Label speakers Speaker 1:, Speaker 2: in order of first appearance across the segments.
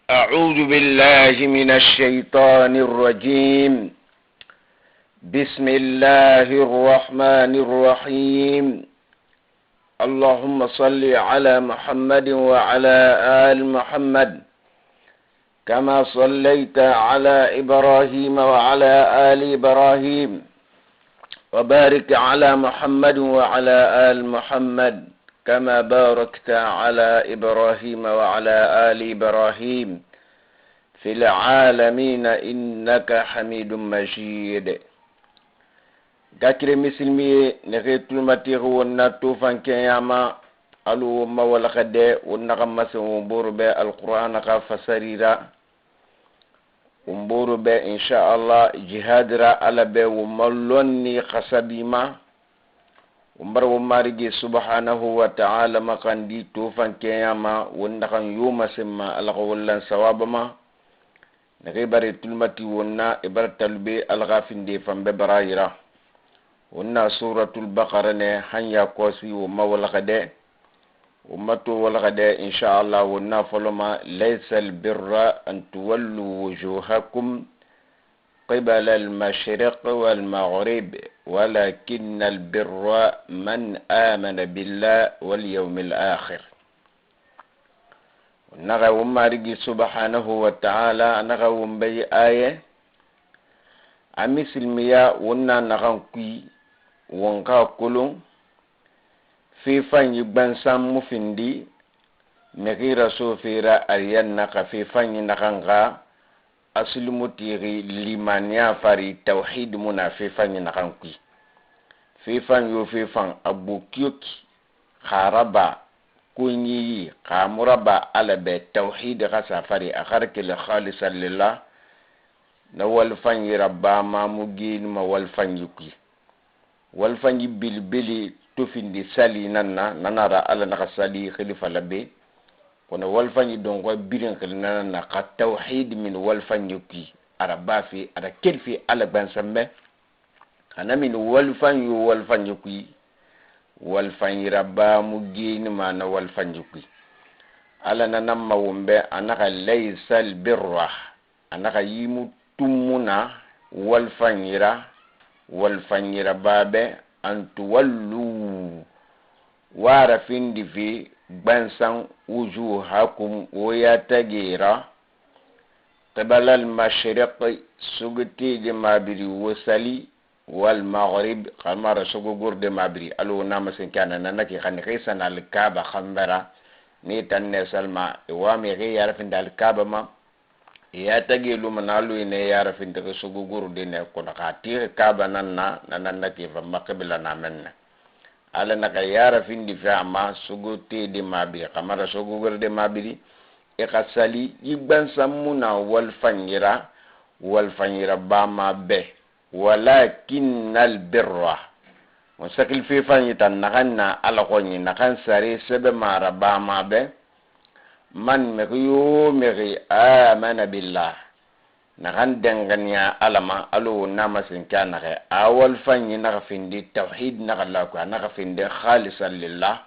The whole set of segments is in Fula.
Speaker 1: أعوذ بالله من الشيطان الرجيم. بسم الله الرحمن الرحيم. اللهم صل على محمد وعلى آل محمد كما صليت على إبراهيم وعلى آل إبراهيم وبارك على محمد وعلى آل محمد كما باركت على إبراهيم وعلى آل إبراهيم في العالمين إنك حميد مجيد. gakire misilmi neke tulmatiru wonna tufan kenyama alu wumma wala kade wonna kamase wumburu be alquran ka fasarira wumburu be inshallah jihadira ala be wumallonni khasabima umbar wumarigi subhanahu wa ta'ala makandi tufan kenyama wonna kan yuma simma alqawlan sawabama neke bari tulmati wonna ibar talbi alghafindi fambe barayira wonna suratul baqara ne hanya kosi wumma wala kade ummatu wala kade inshallah wonna foloma laysa albirra an tuwallu wujuhakum qibala al-mashriq wal-maghrib walakin albirra man amana billah wal yawmil akhir. naga wumma rigi subhanahu wa ta'ala naga wumbai aya amisilmiya wonna nagan kui wonka kulun fifan yi gbansan mufindi mekira sofira ariyan naka fifan yi nakanga asilmutiri limaniya fari tawhid muna fifan yi nakan kui fifan yo fifan abukiyoki haraba kunyi kamuraba alabe tawhid kasa fari akharkil khalisan lillah na walfan yi rabba ma mugin ma walfan yi kui walfan yi bilbili tufindi sali nanara ala naka sali khalifa labe kono walfan yi dongo birin khilina na ka tawhid min walfan yi kui araba fi ara kelfi ala bansambe kana min walfan yi kui walfan yi rabba mugin ma na walfan yi kui ala nanamma wumbe anaka laysal birra anaka yimu tumuna walfanyira babe antuwallu wara findi fi gbansan wujuhakum waya tagira qibala al-mashriq sugti de mabiri wasali wal maghrib khamara sugugur de mabiri alu namasin kana nanaki khani khisan al-kaaba khambara ni tanne salma wami ghi yarfin al-kaaba ma ya tagi lumanalu ine yara finta suguguru dine kono khati kaba nanna ke fa makabila na menna ala naka yara findi fa ma suguti di mabi kamara suguguru de mabiri e khasali yibban samuna wal fanyira ba ma be walakinnal birra wasakil fi fanyita nakanna ala konni nakan sare sebe mara ba ma be man megiyo megi amana billah nagan dengania alama alu namasin kana ge awal fanyi naga findi tauhid naga lako naga findi khalisan lillah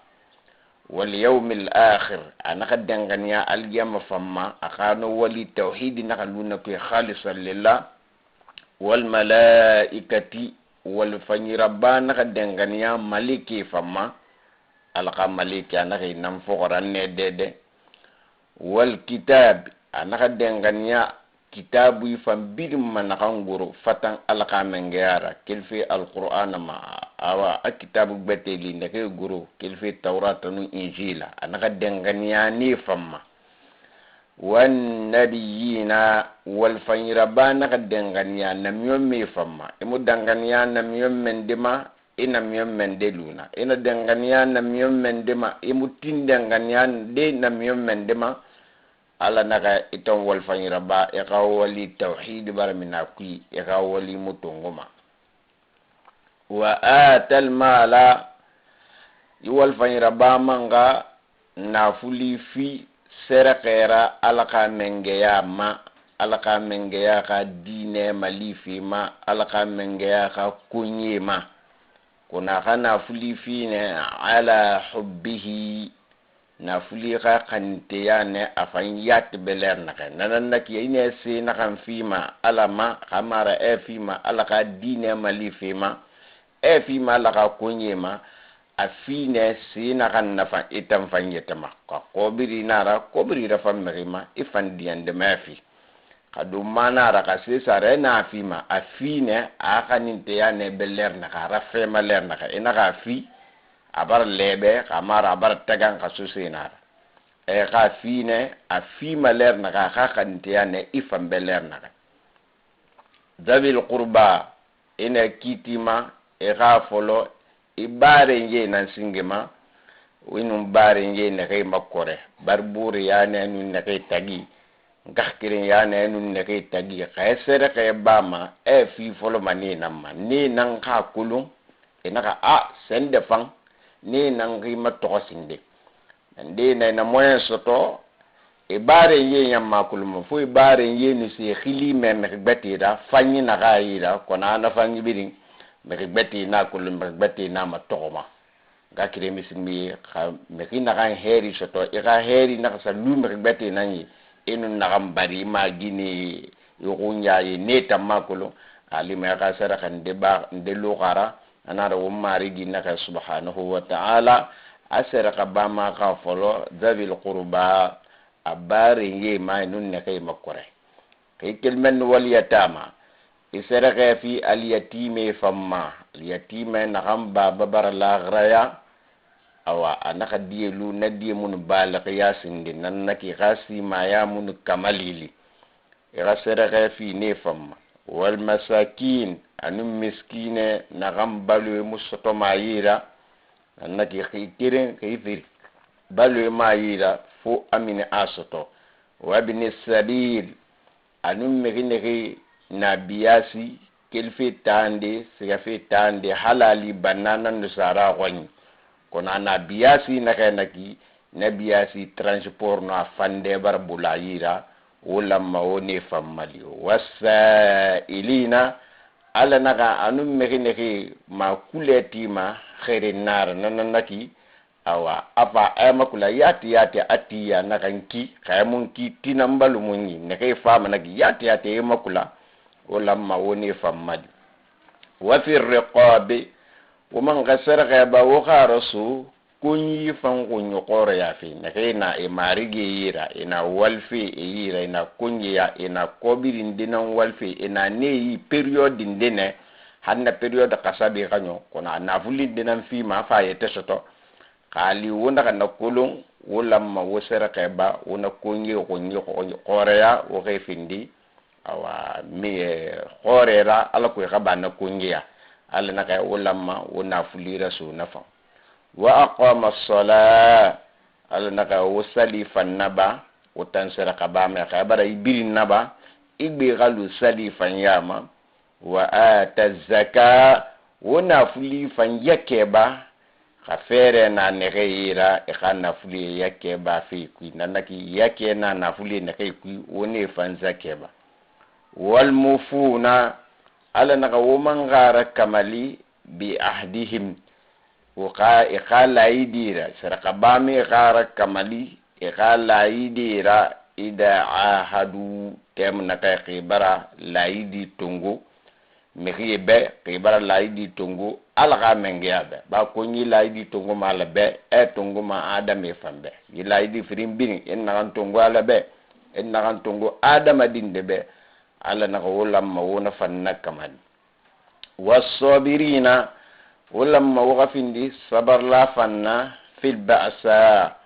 Speaker 1: wal yawmil akhir naga dengania alyama famma akano wali tauhid naga luna ko khalisan lillah wal malaikati wal fanyi rabbana naga dengania maliki famma alqa maliki naga nam fogoran ne dede wal kitab anaka dengania kitabu ifam bidim manakanguru fatan alqamengara kilfi alquran ma awa akitabu beteli ndeke guru kilfi tawrat nu injila anaka dengania ni famma wan nabiyina wal fayrabana ka dengania namyom mi famma imu dengania namyom mendima inamyom mendeluna ina dengania namyom mendima imu tindengania de namyom mendima ala naka itom wal fanyiraba wali tauhid baramina kui wali mutunguma wa atal mala wal fanyiraba manga nafuli fi serakera alaka mengeya ka dine malifi ma alaka mengeya ka kunye ma kuna kana fuli fi ne ala hubbihi nafuli ka kante ya ne afan yat beler na ka nanan nak yine se na kan fima alama kamara e fima alaka dine mali fima e fima alaka kunyema afine se na kan nafa itam fanyetama ko biri nara ko biri da fam merima ifan diande mafi kadu manara ka se sare na fima afine aka ninte ya ne beler na ka rafe maler na ka ina ka fi abar lebe kamara abar tagan ka susinara e ka fine afi maler na ka kantiya ne ifam beler na dabil qurba ina kitima e ka folo ibare nge nan singema winum bare nge ne kay makore barburi ya ne nun ne kay tagi ngakire ya ne nun ne kay tagi kay sere kay bama e fi folo mani namma ni nan ka kulum ina ka a sende fang ni nangi matoko sinde ndi na moyen soto e bare ye nyamma kulum fu e bare ye ni se khili me betira fanyi na gaira kona na fanyi bidin me beti na kulum me beti na matoma ga kire misimi kha me kina ga heri soto e ga heri na sa lu me beti nani enu na gambari ma gini yugunya ye neta makulu ali me ga sara kan de ba de lugara anara umari gina ka subhanahu wa ta'ala asara ka bama ka folo dhabil qurba abari ye ma nun ne kay makore kay kelmen wal yatama isara ka fi al yatime famma al yatime na gamba babar la graya awa anaka dielu na diemun balaq yasindin nan naki khasi ma ya mun kamalili irasara ka fi ne famma wal masakin anum miskine na gambalu musoto mayira annaki khitiren khifir balu mayira fu amine asoto wa bin sabil anum megine na biasi kelfi tande sigafi tande halali banana nusara gwani kona na biasi na kanaki na biasi transport no afande bar bulayira wala mawoni famali wasailina ala naga anum megineki ma kuleti ma khere nar nananaki awa apa ayama kula yati atiya nakanki khayamun ki tinambalu munyi ne kay fama nagi yati ayama kula wala mawoni famali wa fi riqabi ومن غسر غابا وخارسو kunyi fan kunyo kore ya fi na kai na imarige yira ina walfe yira ina kunyi ya ina kobirin dinan walfe ina ne yi period dine hanna period kasabi kanyo kona na fuli dinan fi ma fa yete soto kali wona kana kulun wala ma wosera keba wona kunyi kore ya wo kai findi awa mi kore ra ala ko ka na kunyi ya ala na kai wala ma wona fuli rasu na fa wa aqama as-salat ala naka wasali fannaba utansira kabama kabara ibiri naba igbe galu sali fanyama wa ata zaka wana fuli fanyakeba khafere na negeira e khana fuli yakeba fi ku nanaki yake na fuli nekai ku woni fanzakeba wal mufuna ala naka womangara kamali bi ahdihim وقا إقالا يديرا سرقبامي غارة كمالي إقالا يديرا إذا عاهدوا تم نكا قبرا لا يدي تنغو مخيبه قبرا لا يدي تنغو ألغا منغيابه باكوني لا يدي تنغو مالبه تنغو ما آدم يفنبه لا يدي فرين بين إنغان تنغو علبه إنغان تنغو آدم دين دبه على نغو لما ونفنن كمال والصابرين ولما وقفين دي صبر لا فنا في البأساء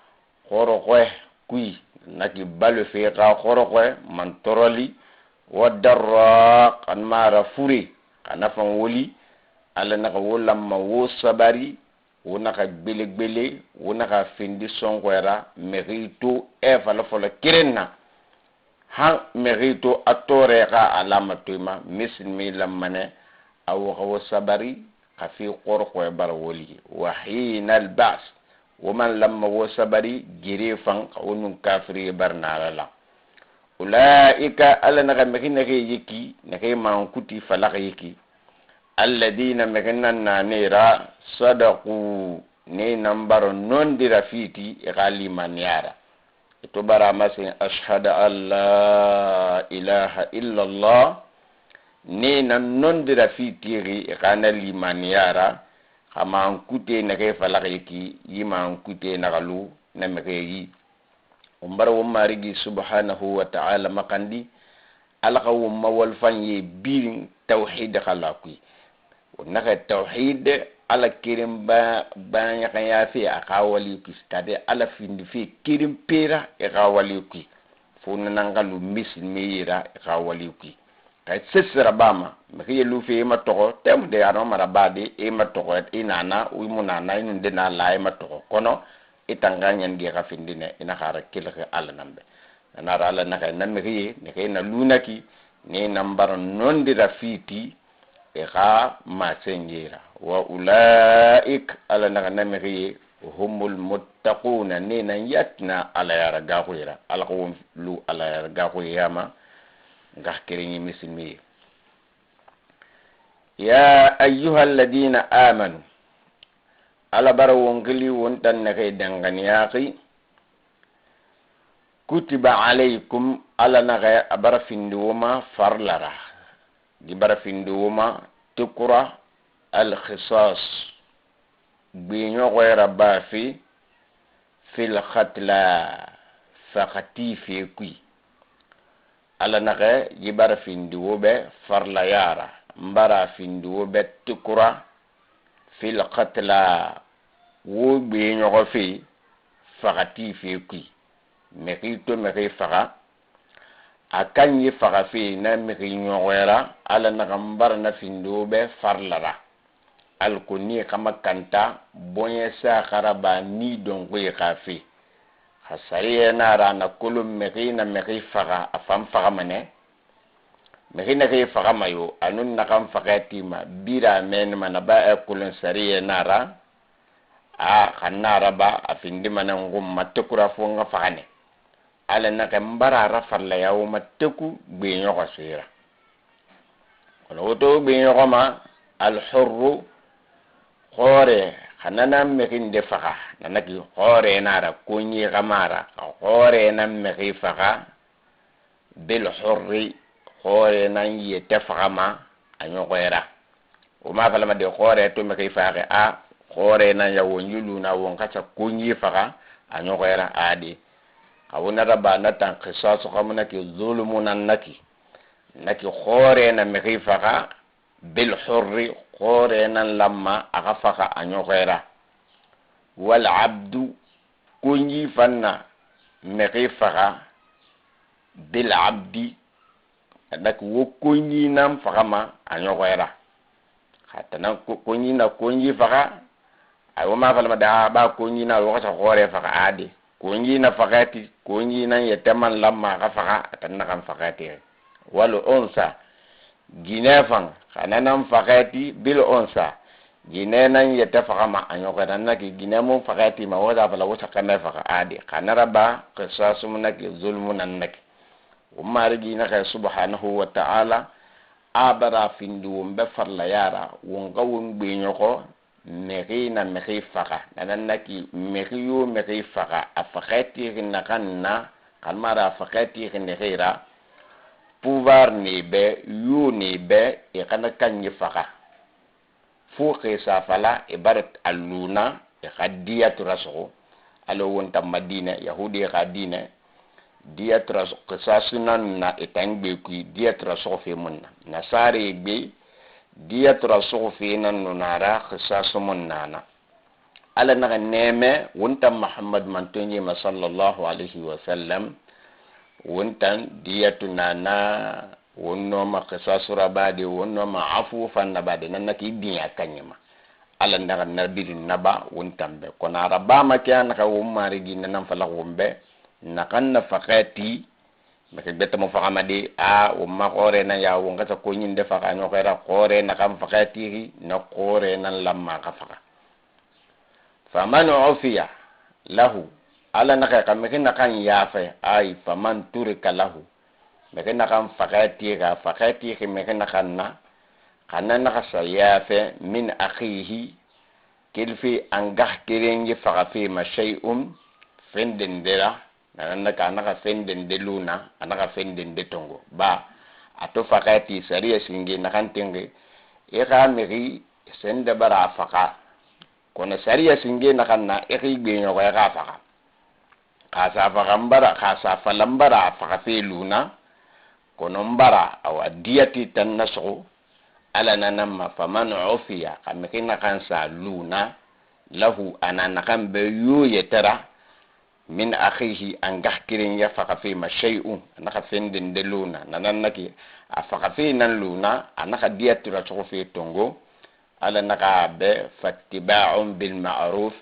Speaker 1: خرقه كوي نكي بالو في خرقه من ترولي والدراء كان ما رفوري كان فنولي على نك ولما وصبري ونك بلك بلي ونك فيندي سونغورا مغيتو فلا فلا كيرنا ها مغيتو اتوريقا علامتما مسلمي لمنه او هو صبري في قرق وبرولي وحين البعث ومن لما وصبري جريفا ونن كافري برنالا أولئك ألا نغمكي نغي يكي نغي مانكوتي فلق يكي الذين مغننا نيرا صدقوا ne nambaro non dira fiti gali maniara to bara masin ashhadu an la ilaha illa allah ne nan non dira fiti ri kana limaniara kama ankute na ke falaki yima ankute na galu na megeyi umbar wo marigi subhanahu wa ta'ala makandi alqa wo mawal fanye birin tauhid khalaqi naka tauhid ala kirim ba ya kan ya fi akawali ki stade ala findi fi kirim pera e kawali ki fona nangalu mismira e kawali ki kay sesra bama me lu fi ma to tem de ano marabade e ma to inana wi munana inin de na la e ma to kono itanganyan gi ka findine ina khara kilaka ala nambe na ra ala naka nan me ne kay na lunaki ne nambar non di rafiti e kha ma senjira wa ulaik ala naka namri humul muttaquna ne nan yatna ala yara gakhira ala ko lu ala yara gakhiyama ngah kirini misilmi ya ayyuhal ladina amanu ala barawon gili wontan na kay danganiyaki kutiba alaykum ala na kay abarafindiwoma farlara di barafindiwoma tukura al khisas binyo ghayra bafi fil khatla faqati fi kui ala na kay di barafindiwobe farla yara mbara findiwobe tukura fil qatla wo be nyogo fi fagati fi kui meki to meki faga akan yi faga fi na meki nyogera ala na gambar na findo be farlara al kunni kama kanta bonye sa kharaba ni don ko kafi hasariye na rana kulum meki na meki faga afam faga mane meki na ke faga mayo anun na kam fagati ma bira men manaba e kulun sariye nara a khanara ba afindi manangum matukura fo nga fagane ala na ke mbara rafar la yaw matuku be nyoko sira kono to be nyoko ma al hurru khore khanana meki de faga nanaki khore nara kunyi gamara khore nan meki faga bil hurri khore nan yete fagama anyo goyra o ma fala ma de khore to me kay faare a khore nan ya wonjulu na won kacha kunyi faga anyo goyra adi awuna raba na tan qisas qamna ki zulmun naki khore nan me kay faga bil hurri khore nan lamma aga faga anyo goyra wal abdu kunyi fanna me kay faga bil abdi dak wo konyi nam fagama anyo goyra hatta nan konyi na konyi faga ay ma fala ma da ba konyi na wo ka gore faga ade konyi na fagati konyi nan yeteman lamma ka faga tan na kan fagati wal unsa ginefan kananan fagati bil unsa ginenan yete fagama anyo goyra naki ginemo fagati ma wada fala wo sakana faga ade kanara ba qisasum naki zulmun naki umarigi na kay subhanahu wa ta'ala abara findu wumbe farla yara wonga wumbe nyoko meri na meri faka nanaki meri yo meri faka afakati na kanna kalmara afakati ne gira pouvoir ni be yo ni be e kana kanyi faka fu khisa fala e barat aluna e khadiyatu rasul alo wonta madina yahudi khadina dia tras qisasunan na etangbe ku dia trasofi munna nasari be dia trasofi nan nunara qisasumun nana ala na neme wonta muhammad mantonyi ma sallallahu alaihi wasallam wonta dia tunana wonno ma qisasura bade wonno ma afu fanna bade nan naki biya kanyima ala ndaga nabirin naba wontambe konara bama kyan ka umari ginan fala wombe nakanna fakati maka beta mo fakamade a o makore na ya wonga ta ko nyinde faka no kera kore na kam fakati na kore nan lamma ka faka faman ufiya lahu ala naka kam kin kan yafa ay faman turika lahu mekin kan fakati ki mekin kanna naka sayafa min akhihi kilfi angah kirengi fakafi ma shay'un fenden dera nanaka anaka fenden de luna anaka fenden de tongo ba ato fakati sariya singe nakantenge eka meri sende bara faka kono sariya singe nakanna eki gbenyo ko eka faka kasa fakambara kasa falambara fakafi luna kono mbara awa diyati tan nasu ala nanamma faman ufiya kamikina kansa luna lahu anana kan be yetara min akhihi angah kirin ya fakafi ma shay'un anaka fenden de luna nanannaki afakafi nan luna anaka diyati ra fi tongo ala naka be fattiba'un bil ma'ruf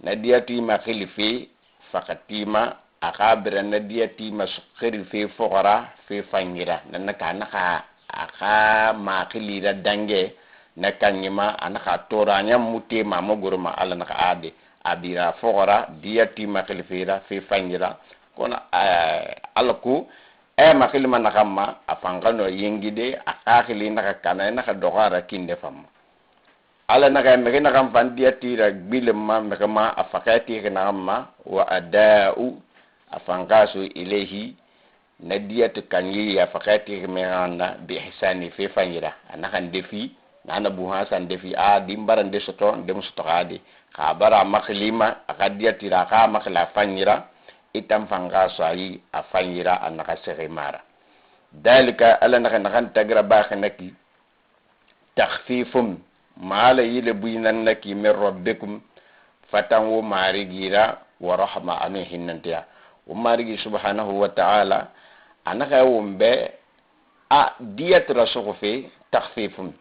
Speaker 1: nadiyati ma khilifi fakatima akabira nadiyati ma khilifi fuqara fi fangira nanaka naka aka ma khilira dange nakanyima anaka toranya mutte ma moguruma ala naka ade abira fuqara diyati ma khilifira fi fangira kona alku ma khilima nakama afangano yengide akakhili naka kana naka dogara kinde fam ala naka meke nakam fan diyati ra bilma mekama afakati kanama wa adau afangasu ilayhi nadiyatu kanyi ya fakati kemana bi ihsani fi fangira anaka ndefi nana bu hasan defi dimbaran de soto dem soto adi khabara maklima akadiyati ra ka makla fangira itam fanga sayi afanyira anaka serimara dalika ala naka tagra bakhnaki takhfifum mala yile buinan naki min rabbikum fatanwu marigira wa rahma anihinantiya wa marigi subhanahu wa ta'ala anaka wumbe diyat rasufi takhfifum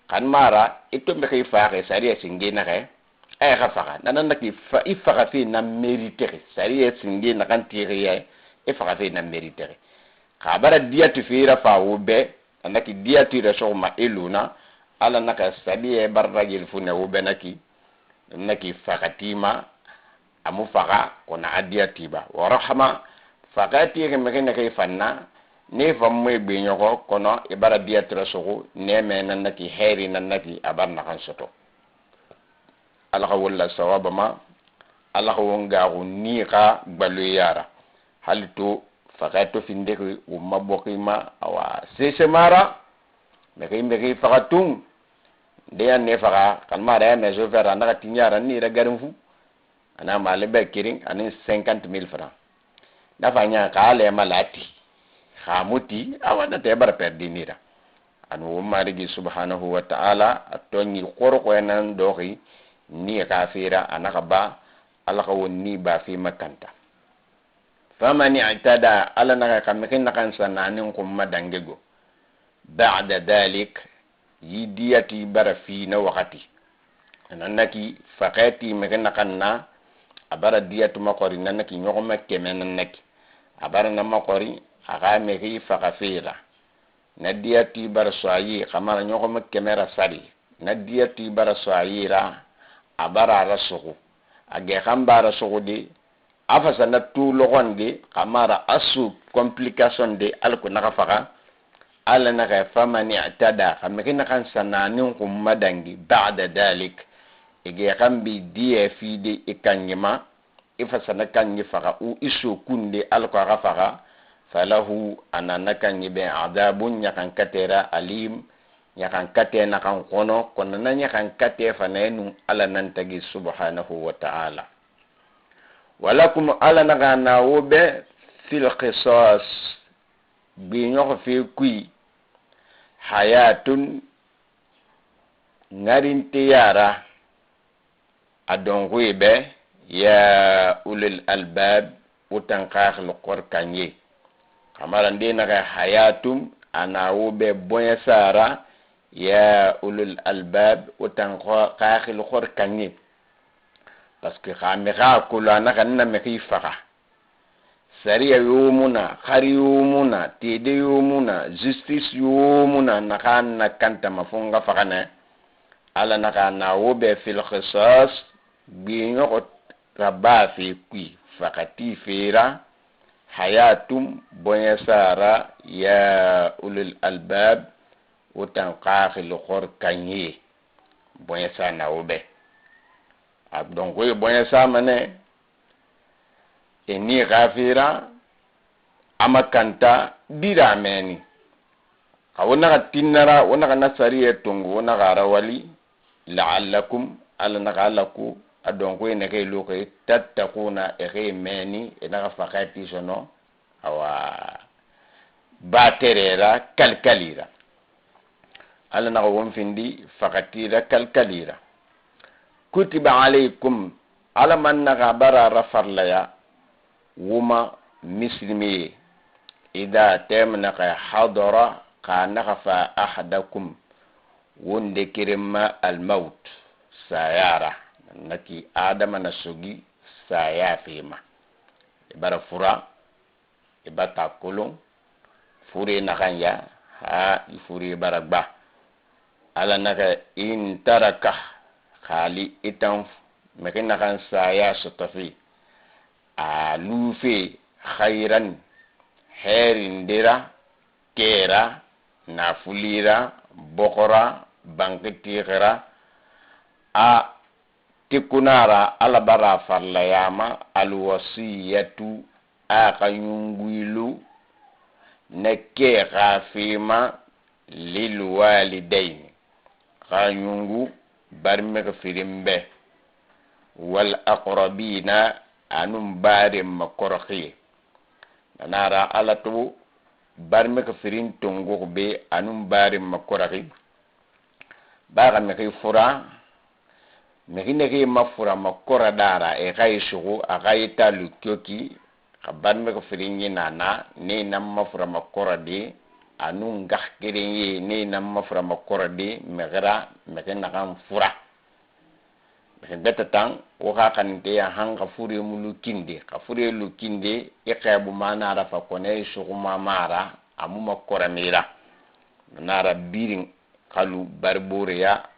Speaker 1: kan mara ito me kay faare sariya singe na kay ay khafaka nananaki fa ifaka fi na méritere sariya singe na kan tiriye ifaka fi na méritere khabara diyat fi rafa wube anaki diyat rasuma iluna ala naka sariya barragil funa wube naki fakatima amu faka kona adiyatiba wa rahma fakati ke mekene kay fanna ne famme benyoko kono ibara diyatra sugu ne menan naki heri nan naki abarna kan soto alaka wala sawaba ma alaka wonga ni ka balu yara halito fakato finde ko umma bokima awa sese mara mekay fakatung de ya ne faka kan mara me so fera naka tinyara ni ra garin fu ana male be kiring anin 50,000 francs nafanya kale malati khamuti awada te bar perdinira anu marigi subhanahu wa ta'ala atoni qorqo enan doxi ni kafira anaka ba alaka wonni ba fi makanta famani i'tada ala naka kamkin nakan sananin kum madangego ba'da dalik yidiyati barafi na wakati nanaki faqati mekan nakanna abara diyatu makori nanaki nyokoma kemen nanaki abara na makori aga meki fakafira na diyati bar swayi kamara nyokoma kemera sari na diyati bar swayira abara rasuku age khambara sugudi afasa na tu logonde kamara asu complication de alko naka faka ala naka famani atada kameki nakan sananin kum madangi ba'da dalik ege kambi die fide ikanyima ifasana kanyi faka u iso kunde alko aga faka falahu anana kanyi be adabun nyakan katera alim nyakan kate na kan kono kono na nyakan kate fanenu ala nantagi subhanahu wa ta'ala walakum ala nagana wobe fil qisas bi nyoko fi kui hayatun ngarinti yara adongue be ya ulil albab utankakh luqor kanye kamara ndina ga hayatum ana wobe boya sara ya ulul albab utankakh luqor kanye parce que khamira kulana kanna meki faka sariya yumuna khari yumuna tede yumuna justice yumuna nakana kanta mafunga fakana ala nakana wobe fil qisas biñoko rabba fi kui fakati fira hayatum boya sara ya ulul albab utan qakhil khor kanye boya sana wobe donc we bonya samane eni ghafira amakanta dira meni awona tinara wona nasariye tungu wona garawali la'allakum alnaqalaku adon ko ne kay lokay tattakuna e meni ena fakati sono awa baterera kalkalira alna won findi fakatira kalkalira kutiba alaykum ala man nagabara rafarlaya wuma mislimi ida temnaka hadara kana fa ahadakum wonde kirma al maut sayara naki adama nasugi saya fima ibara fura ibata kolon fure nakanya ha ifuri baragba ala naka in taraka khali itam mekena kan saya sotafi alufi khairan herindira kera nafulira bokora bankitira a tikunara alabara farlayama alwasiyatu akayunguilu neke khafima lilwalidain khayungu barmek firimbe wal aqrabina anum bare makorxi nara alatu barmek firin tongo be anum bare makorxi baga me fura mekine ke mafura makora dara e kay shugo akay talu kyoki kaban me ko firingi nana ne nam mafura makora de anu ngah kiringi ne nam mafura makora de megara mekena kam fura meken betatang o ka kanite ya hanga fure mulu kinde ka fure lu kinde e kaybu mana rafa kone shugo mamara amu makora mira nara biring kalu barboreya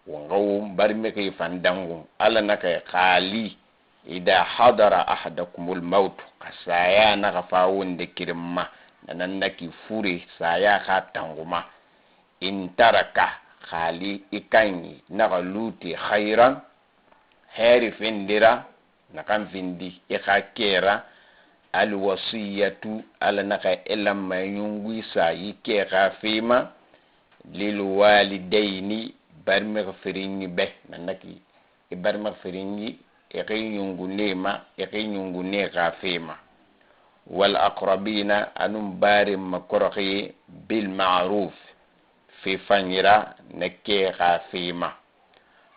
Speaker 1: wangaw barmeke fandangu ala naka khali ida hadara ahadakumul maut kasaya naka fawunde kirma nanan naki fure saya khatanguma in taraka khali ikanyi naka luti khairan heri findira nakan findi ikakera al wasiyatu ala naka elamma yungwi sayi ke khafima lil walidaini barmek firingi be nanaki e barmek firingi e kayungu nema e kayungu ne gafema wal aqrabina anum barim makorqi bil ma'ruf fi fanyira nake gafema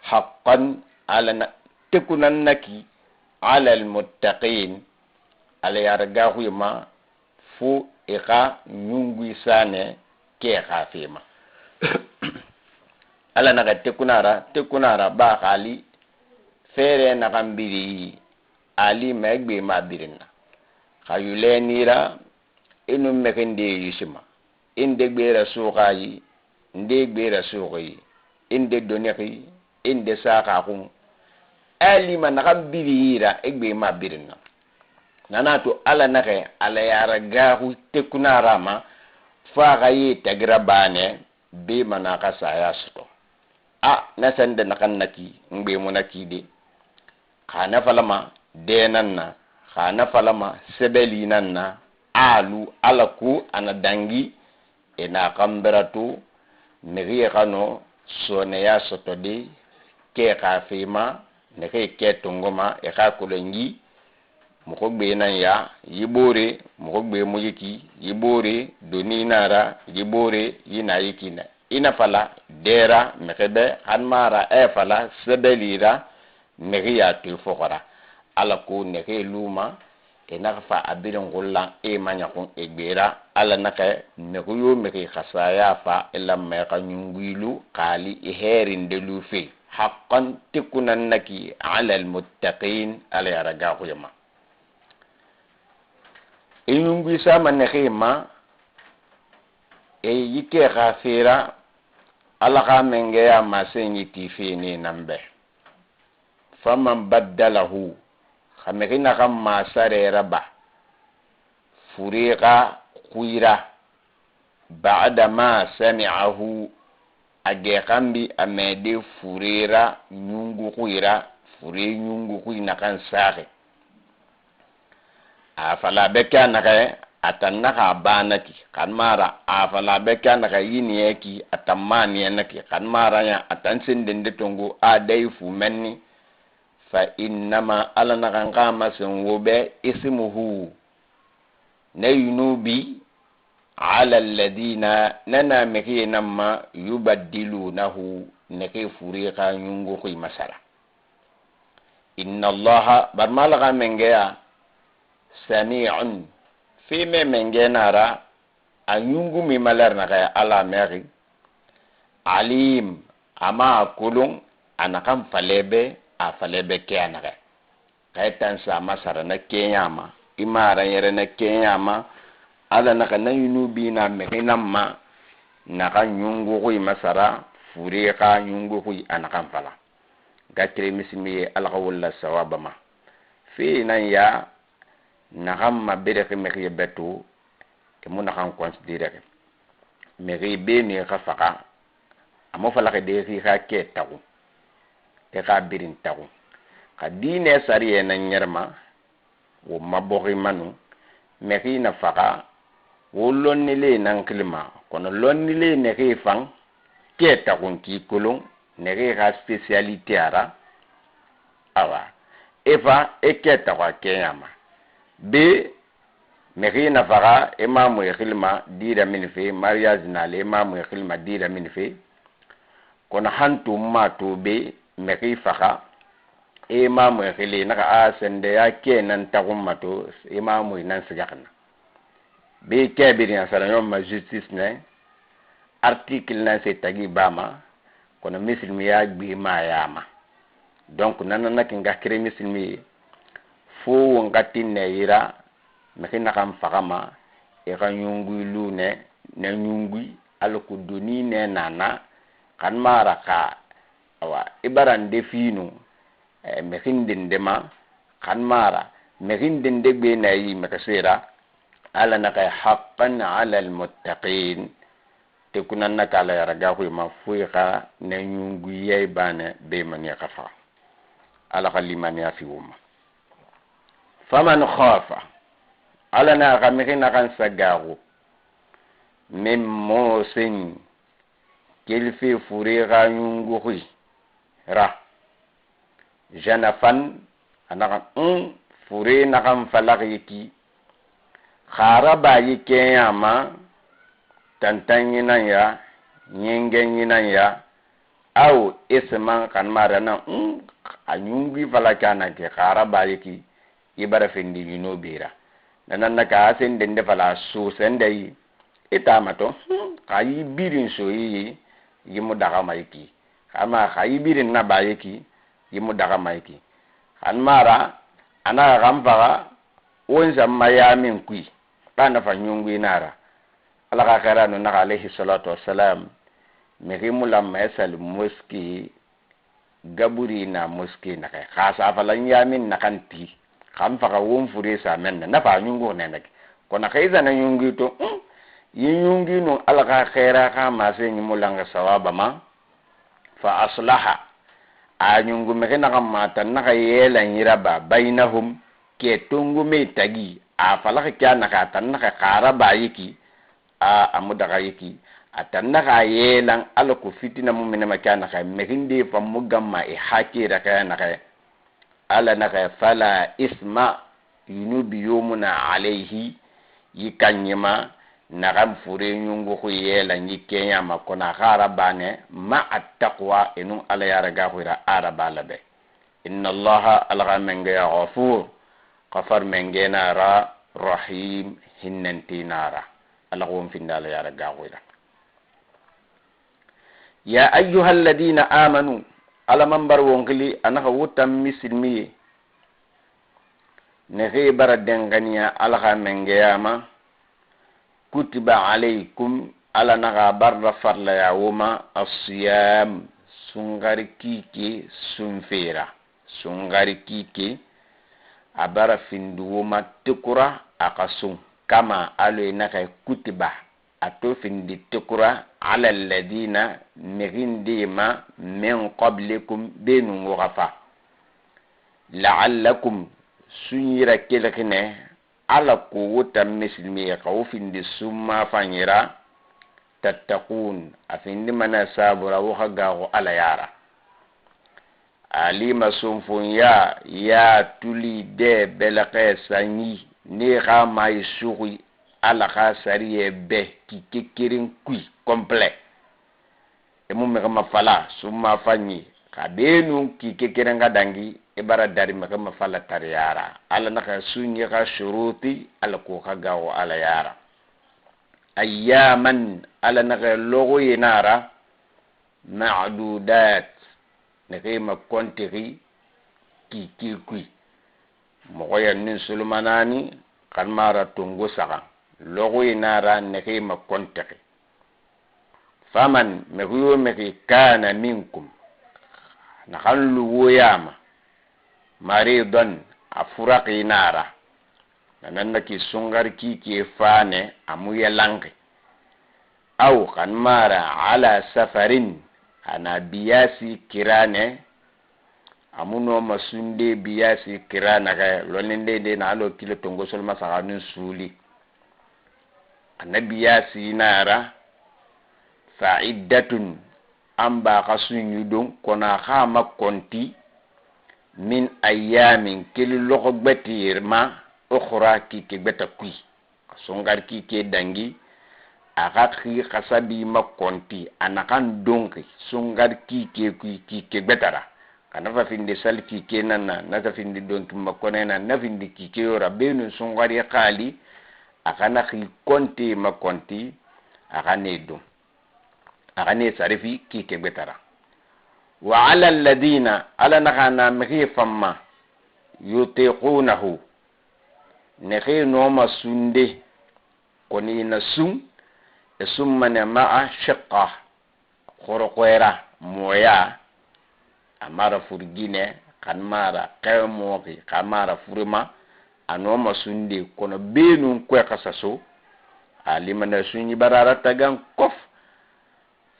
Speaker 1: haqqan ala tekunan naki ala al muttaqin ala yarga huyma fu ika nyungu sane ke gafema ala naga tekunara ba khali fere na gambiri ali megbe ma birina khayule nira inu mekende yishima inde gbera suqayi inde gbera suqi inde doneki inde saqa kum ali man gambiri ira egbe ma birina nanato ala nake ala yara gahu tekunara ma fa gayi tagrabane be manaka sayasto nasanda nakannaki ngbe munaki de khana falama denanna khana falama sebeli nanna alu alaku anadangi ena kamberatu negi kano soneya sotode ke khafima ne ke tungoma e kha kulengi mukogbe nan ya yibore mukogbe mujiki yibore doninara yibore yinayikina ina fala dera mekebe anmara e fala sebelira negiya tu fokora ala ko nege luma e nakfa abirin gulla e manya kun egbera ala naka neguyo meke khasaya fa illa me kanyungilu qali iherin de lufi haqqan tikunan naki ala al muttaqin ala yaraga khuyama inyungi sama negema e yike khafira ala ka menge ya masenyi tifini nambe faman baddalahu khamekina kam masare raba furiqa khuira ba'da ma sami'ahu age kambi amede furira nyungu khuira fure nyungu ku nakan sare afala beka naka atanna ka banaki kan mara afala beka naka yini yaki atamani yanaki kan mara ya atansin dinde tongo adai fu menni fa innama alana kan kama sun wobe ismuhu nayunubi ala alladina nana meki namma yubaddilunahu nake furiqa nyungu ku masala inna allaha barmalaga mengeya sami'un fi me mengenara anyungu mi malar na kaya ala meri alim ama kulung anakam falebe a falebe ke anaka kay tan sa masara na kenyama imara yere na kenyama ala naka na yunubi na mehinamma naka nyungu ku masara furiqa nyungu ku anakam fala gakire misimi alqawla sawabama fi nan ya nagamma bereke meki betu ke muna kan considérer meki be ni ka faka amo fala ke de fi ka ke tagu te ka birin tagu ka dine sariye na nyerma wo mabogi manu meki na faka wo lonni le nan klima kono lonni le ne ke fang ke tagu ki kulung ne ke ka spécialité ara awa efa eketa kwa kenyama be meki na faga imamu khilma dira min fi mariage na le imamu khilma dira min fi kono hantu ma to be meki faga imamu khili na ka asende ya kenan tagumato imamu nan sijakna be kebiri na sala yom justice ne article na se tagi bama kono misilmi ya gbi ma yama donc nanana kinga kire misilmi fo ngati ne yira mekina kam fagama e kan nyungu lune ne nyungu alku doni ne nana kan maraka awa ibaran definu mekin dema kan mara mekin dinde be na yi makasira ala naka haqqan ala almuttaqin te kunan naka la yaraga ko ma fuika ne nyungu yey bane be man ya kafa ala kaliman ya fi umma faman khafa ala na kamikina kan sagaru mem mosin kilfi furiqa nyunguhi ra janafan anaka fure na kan falaqiki kharaba yike yama tantanyina ya nyingenyina ya au isman kan marana anyungi falakana ke kharaba yiki ibara fendi yino bira nanan naka asen dende fala so sendai itamato kayi birin so yi yimu daga maiki kama kayi birin na bayiki yimu daga maiki hanmara ana gambaga wonza mayamin kui bana fa nyungu inara alaka karano na alayhi salatu wassalam mehimula masal muski gaburi na muski na kai khasa falan yamin na kanti kam faka won fure sa men na fa nyungu ne nak kona kaiza na nyungu to yinyungi no alaka khaira ka ma se ni mulanga sawaba ma fa aslaha anyungu mekena kam mata na ka yela nyiraba bainahum ke tungu me tagi a falaka kya na ka tan na ka karaba yiki a amudaga yiki atanna ka yelan alako fitina mumina makana ka mehinde fa mugamma e hakira ka na ka ala naka fala isma yunubi yomuna alayhi yikanyima nakam fure nyungu ko yela nyikenya makona kharabane ma attaqwa inu ala yaraga khira araba labe inna allaha alga menga ghafur qafar mengena ra rahim hinnantinara alagum findala yaraga khira ya ayyuhal ladina amanu ala mambar wonkli anaka wutam misilmi ne khibara dengania alga mengeyama kutiba alaykum ala naga barra farla ya wuma asiyam sungari kiki sunfera sungari kiki abara findu wuma tukura akasung kama alo naka kutiba ato findi tukura ala alladina megindi ma min qablikum benu wafa la'allakum sunyira kelekne ala ko wuta mislimi ka wofindi summa fanyira tattaqun afindi mana sabura wa gago ala yara alima sunfun ya tuli de belaqe sanyi ne ga mai suri ala ka sariye be ki kekirin kui complet e mum me ma fala summa fanyi ka benu ki kekirin ga dangi e bara dari me ma fala tar yara ala naka sunyi ga shuruti ala ko ka gago ala yara ayyaman ala naka logo yinara ma'dudat ne ma kontiri ki kui mo ya nin sulmanani kan mara tungo saka logo yinara ne ma kontiri faman me huyo me kana minkum na hallu woyama maridon afuraqi nara nanna ki sungar ki fane amuya langi aw kan mara ala safarin ana biyasi kirane amuno masunde biyasi kirana ga lonende de na lo kilo tongo sol masaganu suli annabiyasi nara fa'iddatun amba kasunyu don kona khama konti min ayamin kili loko betirma ukhra ki ke beta kui songar ki ke dangi akhi khasabi makonti anakan donki songar ki ke kui ki ke betara kana fa finde sal ki ke nana na ta finde donki makonena na finde ki ke yora benu songar ya khali akana khi konti makonti akane do akane sarifi ki ke betara wa ala alladhina ala nakana mhi famma yutiqunahu nekhe no masunde koni na sum esumma ma'a shiqqa khoroqera moya amara furgine kan mara qaymoki kamara furma ano masunde kono benu ko kasaso alimana sunyi barara tagan kof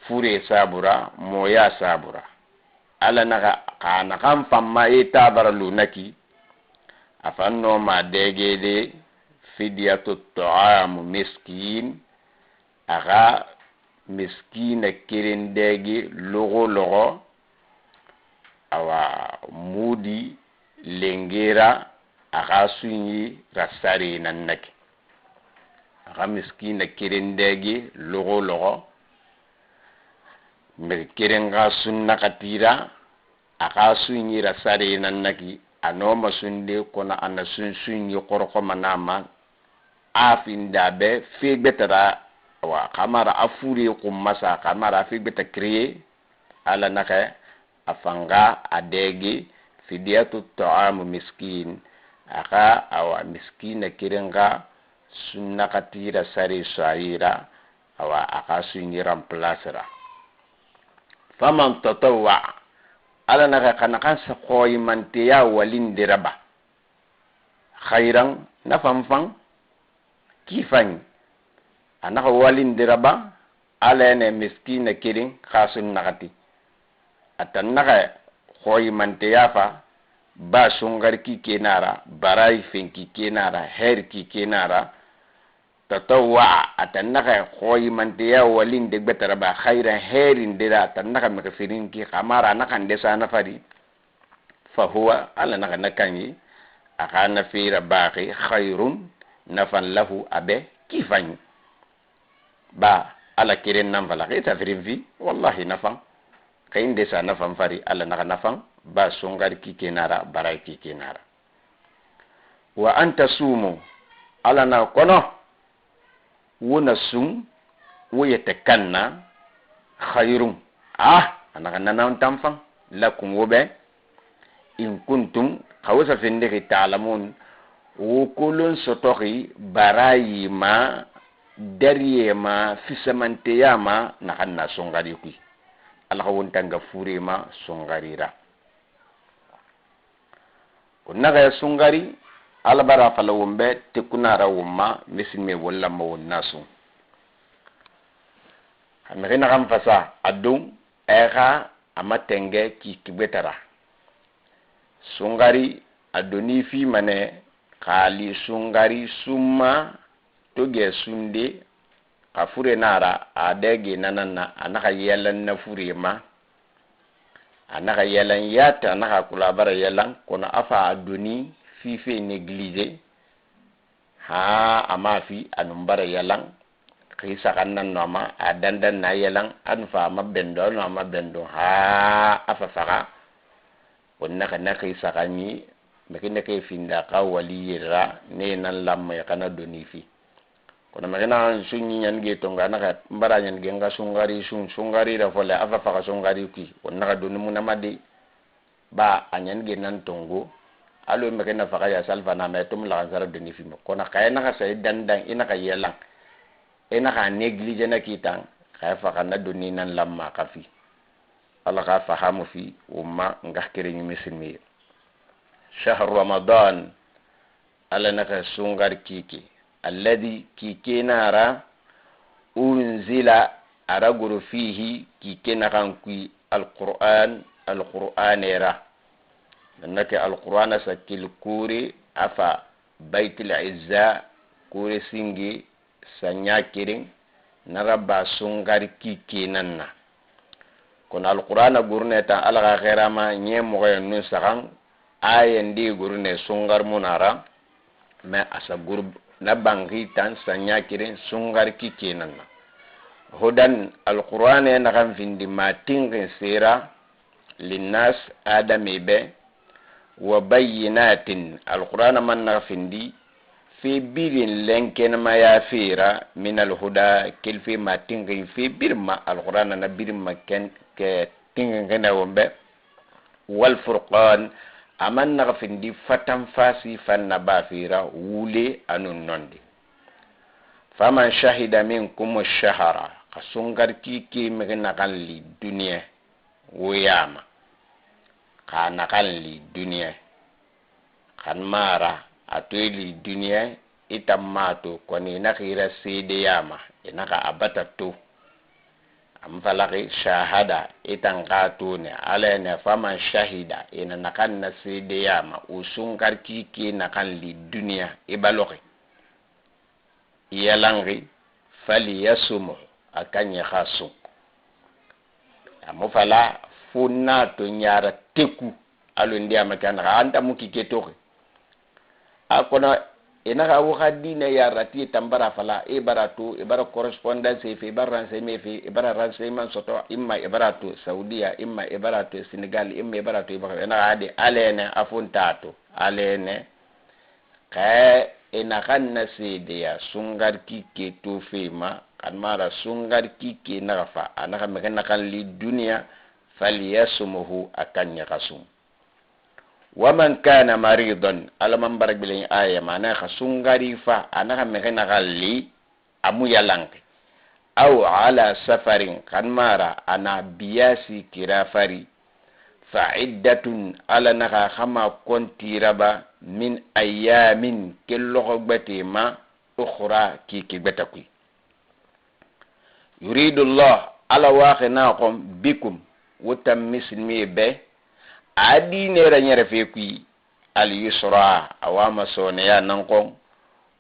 Speaker 1: fure sabura moya sabura ala naga kana kan famma ita baralu naki afanno ma degede fidyatu ta'am miskin aga miskina kirin degi logo awa mudi lengera aga sunyi rasari nannaki aga miskina kirin degi logo me kirin ga sunna katira aga sunyi rasari nannaki anoma sunde kona ana sunyi korko manama afinda be fi betara wa kamara afuri kummasa kamara fi beta kriye ala naka afanga adegi fidiyatu ta'am miskin aka awa miskina kirenga sunna katira sari saira awa aka sunyi ramplasera faman tatawwa ala naka kanakan sa koy mantiya walin diraba khairan nafamfang kifan anaka walin diraba ala ne miskina kirin khasun nakati atan naka koy mantiya fa ba sungar ki kenara barai fenki kenara her ki kenara tatawwa atan naka koy mantiya walin de betara ba khairan herin dira atan naka makafirin ki khamara naka ndesa nafari fa huwa ala naka nakanyi akana fira baqi khairun nafan lahu abe kifan ba ala kiren nan fala ke tafirin fi wallahi nafan kain desa nafan fari ala naka nafan ba sungar ki kenara barai ki kenara wa anta sumu ala na kono wuna sum wuyete kanna khairun anaka nanan tamfan lakum wobe in kuntum khawsa findiki ta'lamun wukulun sotoki barayi ma dariye ma fisamante yama nakanna songari kui alaka wontanga fure ma songarira kunaga songari alabara fala wumbe tekunara wumma misime wala ma wonnasu amena kam fasa adum era amatenge ki kibetara songari adoni fi mane khali sungari summa toge sunde kafure nara adege nanana anaka yelan na furema anaka yelan yata anaka kulabara yelan kono afa adoni fi fe négliger ha amafi anumbara yelan kisa kannan noma adandan na yelan anfa mabendo no mabendo ha afa faka wonna kana kisa kanyi mekene ke finda ka waliyira ne nan lamma kana doni fi kono magana sunni nyan ge tonga naka mbara nyan ge nga sungari da fole afa faka sungari ki wonna ka doni munamadi ba anyan ge nan tongo alo mekena faka ya salfa na metum la zara doni fi kono kay naka say dandan ina ka yelang ina ka neglige na kitang kay faka na doni nan lamma ka fi Allah ka fahamu fi umma ngah kire ni misilmi شهر رمضان على نك سونغار كيكي الذي كيكي نارا أنزل أرغر فيه كيكي نغانكي القرآن را نك القرآن سكيل كوري أفا بيت العزة كوري سينجي سنياكيرين نربا سونغار كيكي نانا كون القرآن غورنتا ألغا غيراما نيموغي نسخان ayen di gurune sungar munara me asa gurub na bangi tan sanya kirin sungar kikenan hudan alquran na kan findi matingin sira linnas adami be wa bayyinatin alquran man na findi fi birin lenken ma ya fira min alhuda kilfi matingin fi birma alquran na birma ken ke tingin kana wombe wal furqan aman na findi fatan fasi fanna bafira wule anun nondi faman shahida minkum ash-shahra kasungar kiki megna kalli dunya wiyama kana kalli dunya kan mara atuli dunya itammato koni nakira sede yama inaka abatatu am falaki shahada itanqatu ne ala ne faman shahida ina nakan naside yama usunkar kiki nakan li dunya ibaloki yalangi fali yasumu akanya khasu amufala funna to nyara teku alo ndia makana anta mukike toki akona ina ka wakadina ya rati tambara fala ibaratu ibara correspondence fi ibaran semi fi ibara renseignement soto imma ibaratu saudia imma ibaratu senegal imma ibaratu ibara ina ade alene afuntato alene ka ina kanna sidia sungar kike to fema kan mara sungar kike nafa anaka megana kan li dunia faliyasumuhu akanya kasum waman kana maridan alaman barak bilin aya mana khasungari fa anaka mekena galli amu yalanke aw ala safarin kan mara ana biyasi kirafari fa iddatun ala naka khama kontiraba min ayamin kello gbati ma ukhra ki betakui yuridu Allah ala waqinakum bikum wutam mislimi be adi nera nyere fekui al yusra awama soneya nankon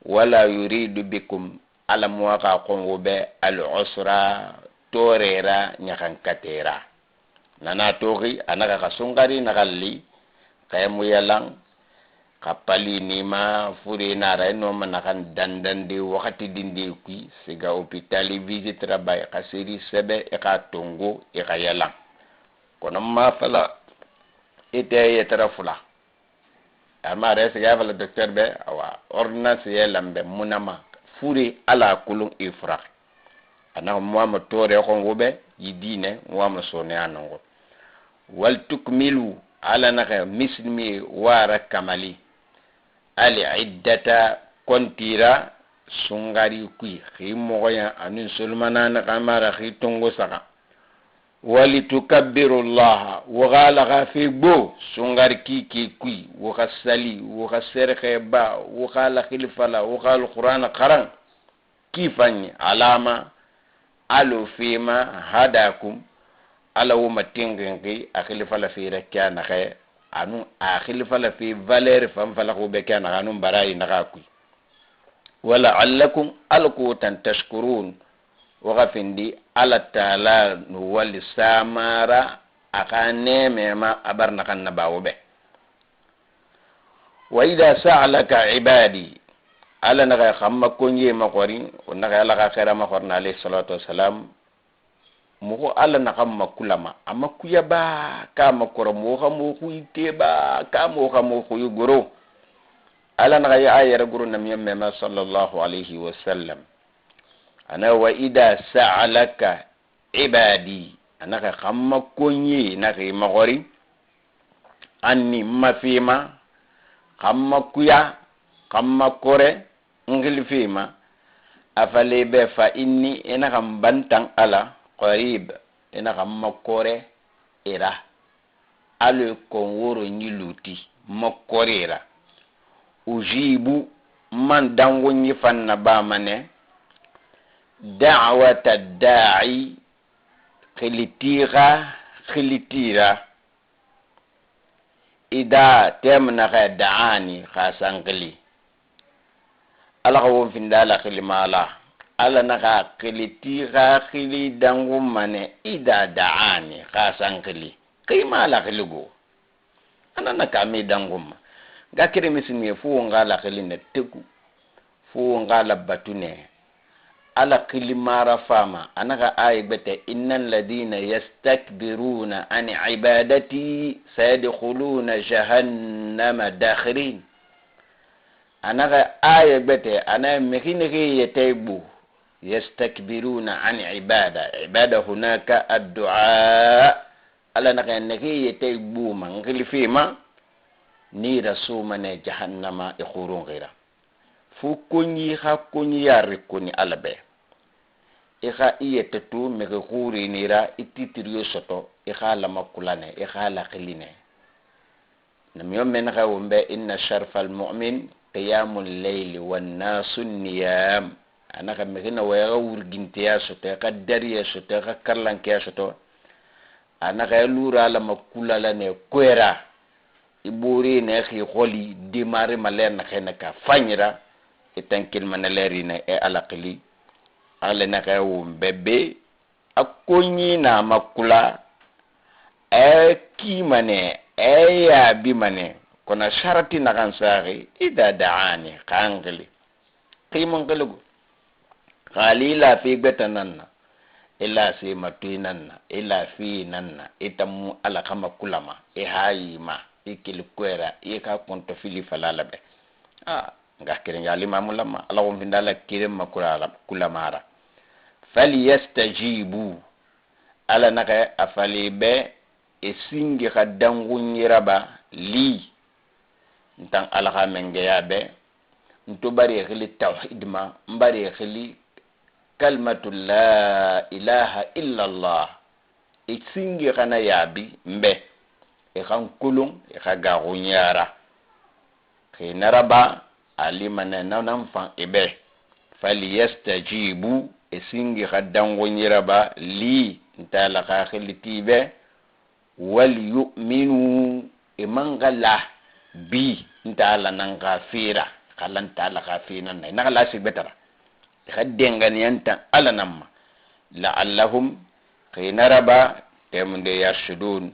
Speaker 1: wala yuridu bikum ala muwaqa qongobe al usra torera nyakankatera nana togi anaka kasungari nakalli kayamu yalang kapali nima furi nara no manakan dandandi wakati dindi kui siga hopitali visite rabay kasiri sebe eka tongo eka yalang kono ma fala ite yetara fula ama rese ya vala docteur be awa ordonnance ye lambe munama furi ala kulun ifra ana mo tore ko ngobe yidine mo sone anango wal tukmilu ala naka mislimi wara kamali ali iddata kontira sungari kui khimo ya anin sulmana na kamara khitongo saka ولتكبروا الله وغالغا في بو سنغار كي كوي وخسلي وخسر خيبا وخال خلفلا وخال القرآن قران كيفاني علامة ألو فيما هداكم ألو متنغنغي أخلفلا في ركيان خي anu akhil fala fi valeur fam fala ko be kana anu barayi naka ku wala allakum alku tashkurun wa gafindi ala taala nu wal samara akane mema abarna kan nabawo be wa idha sa'alaka ibadi ala naga khamma konye makori naga ala ka khaira makorna alayhi salatu wassalam mo ala na khamma kulama amma kuyaba ka makoro mo khamo kuyteba ka mo khamo kuyugoro ala naga ya ayara guru nam yamma sallallahu alayhi wasallam ana wa idha sa'alaka ibadi anaka khamma konye naga makori anni mafima khamma kuya khamma kore ngil fima afale be fa inni ina kam bantang ala qarib ina kam makore ira alu kon woro nyiluti makorera ujibu man dango nyi fanna ba mane da'wata da'i khilitira ida temna ka da'ani khasangli ala ko findala khilimala ala naka khiliti khili dangu mane ida da'ani khasangli qimala khilugo ana naka mi dangum gakire misini fu ngala khiline teku fu ngala batune ala khilimara fama anaka ay bete innal ladina yastakbiruna an ibadati sayadkhuluna jahannama dakhirin anaka aya bete ana mekineke yetaybu yastakbiruna an ibada hunaka ad-du'a ala naka neke yetaybu mangili fima ni rasuma ne jahannama ikhurun ghira fu kunyi hakkunyi yarikuni alabe ikha iyetetu meke khuri nira ititiriyo soto ikha lamakulane ikha laqiline namyo men khawumbe inna sharfal mu'min qiyamul layli wan nasu niyam anaka mekina waya wurgintiya soto ka dariya soto ka karlankiya soto anaka lura la makulala ne kwera iburi ne khi kholi dimari malen na khena ka fanyira itankil manaleri ne e alaqli ala naka wumbebe akonyi na makula e kimane e ya bimane kona sharati na kansari ida da'ani kangli qimon glugo qalila fi betananna illa si matinanna illa fi nanna itamu ala kama kulama e hayima ikil kwera ika konto fili falala be ngakire ngali mamulama ala ko vindala kirem makula kulamara falyastajibu ala naka afali be esingi khadangu nyiraba li ntan ala ka mengeya be nto bari khili tawhid ma mbari khili kalmatu la ilaha illa allah esingi kana yabi mbe e kan kulung e khaga gunyara khinaraba alimana nanam fan ebe falyastajibu esingi khadangu nyiraba li ntala ka khili tibe wal yu'minu imangala bi ntala nan kafira kalan tala kafina nay nakala sigbetara khaddengan yanta ala namma la'allahum khinaraba temunde yarshudun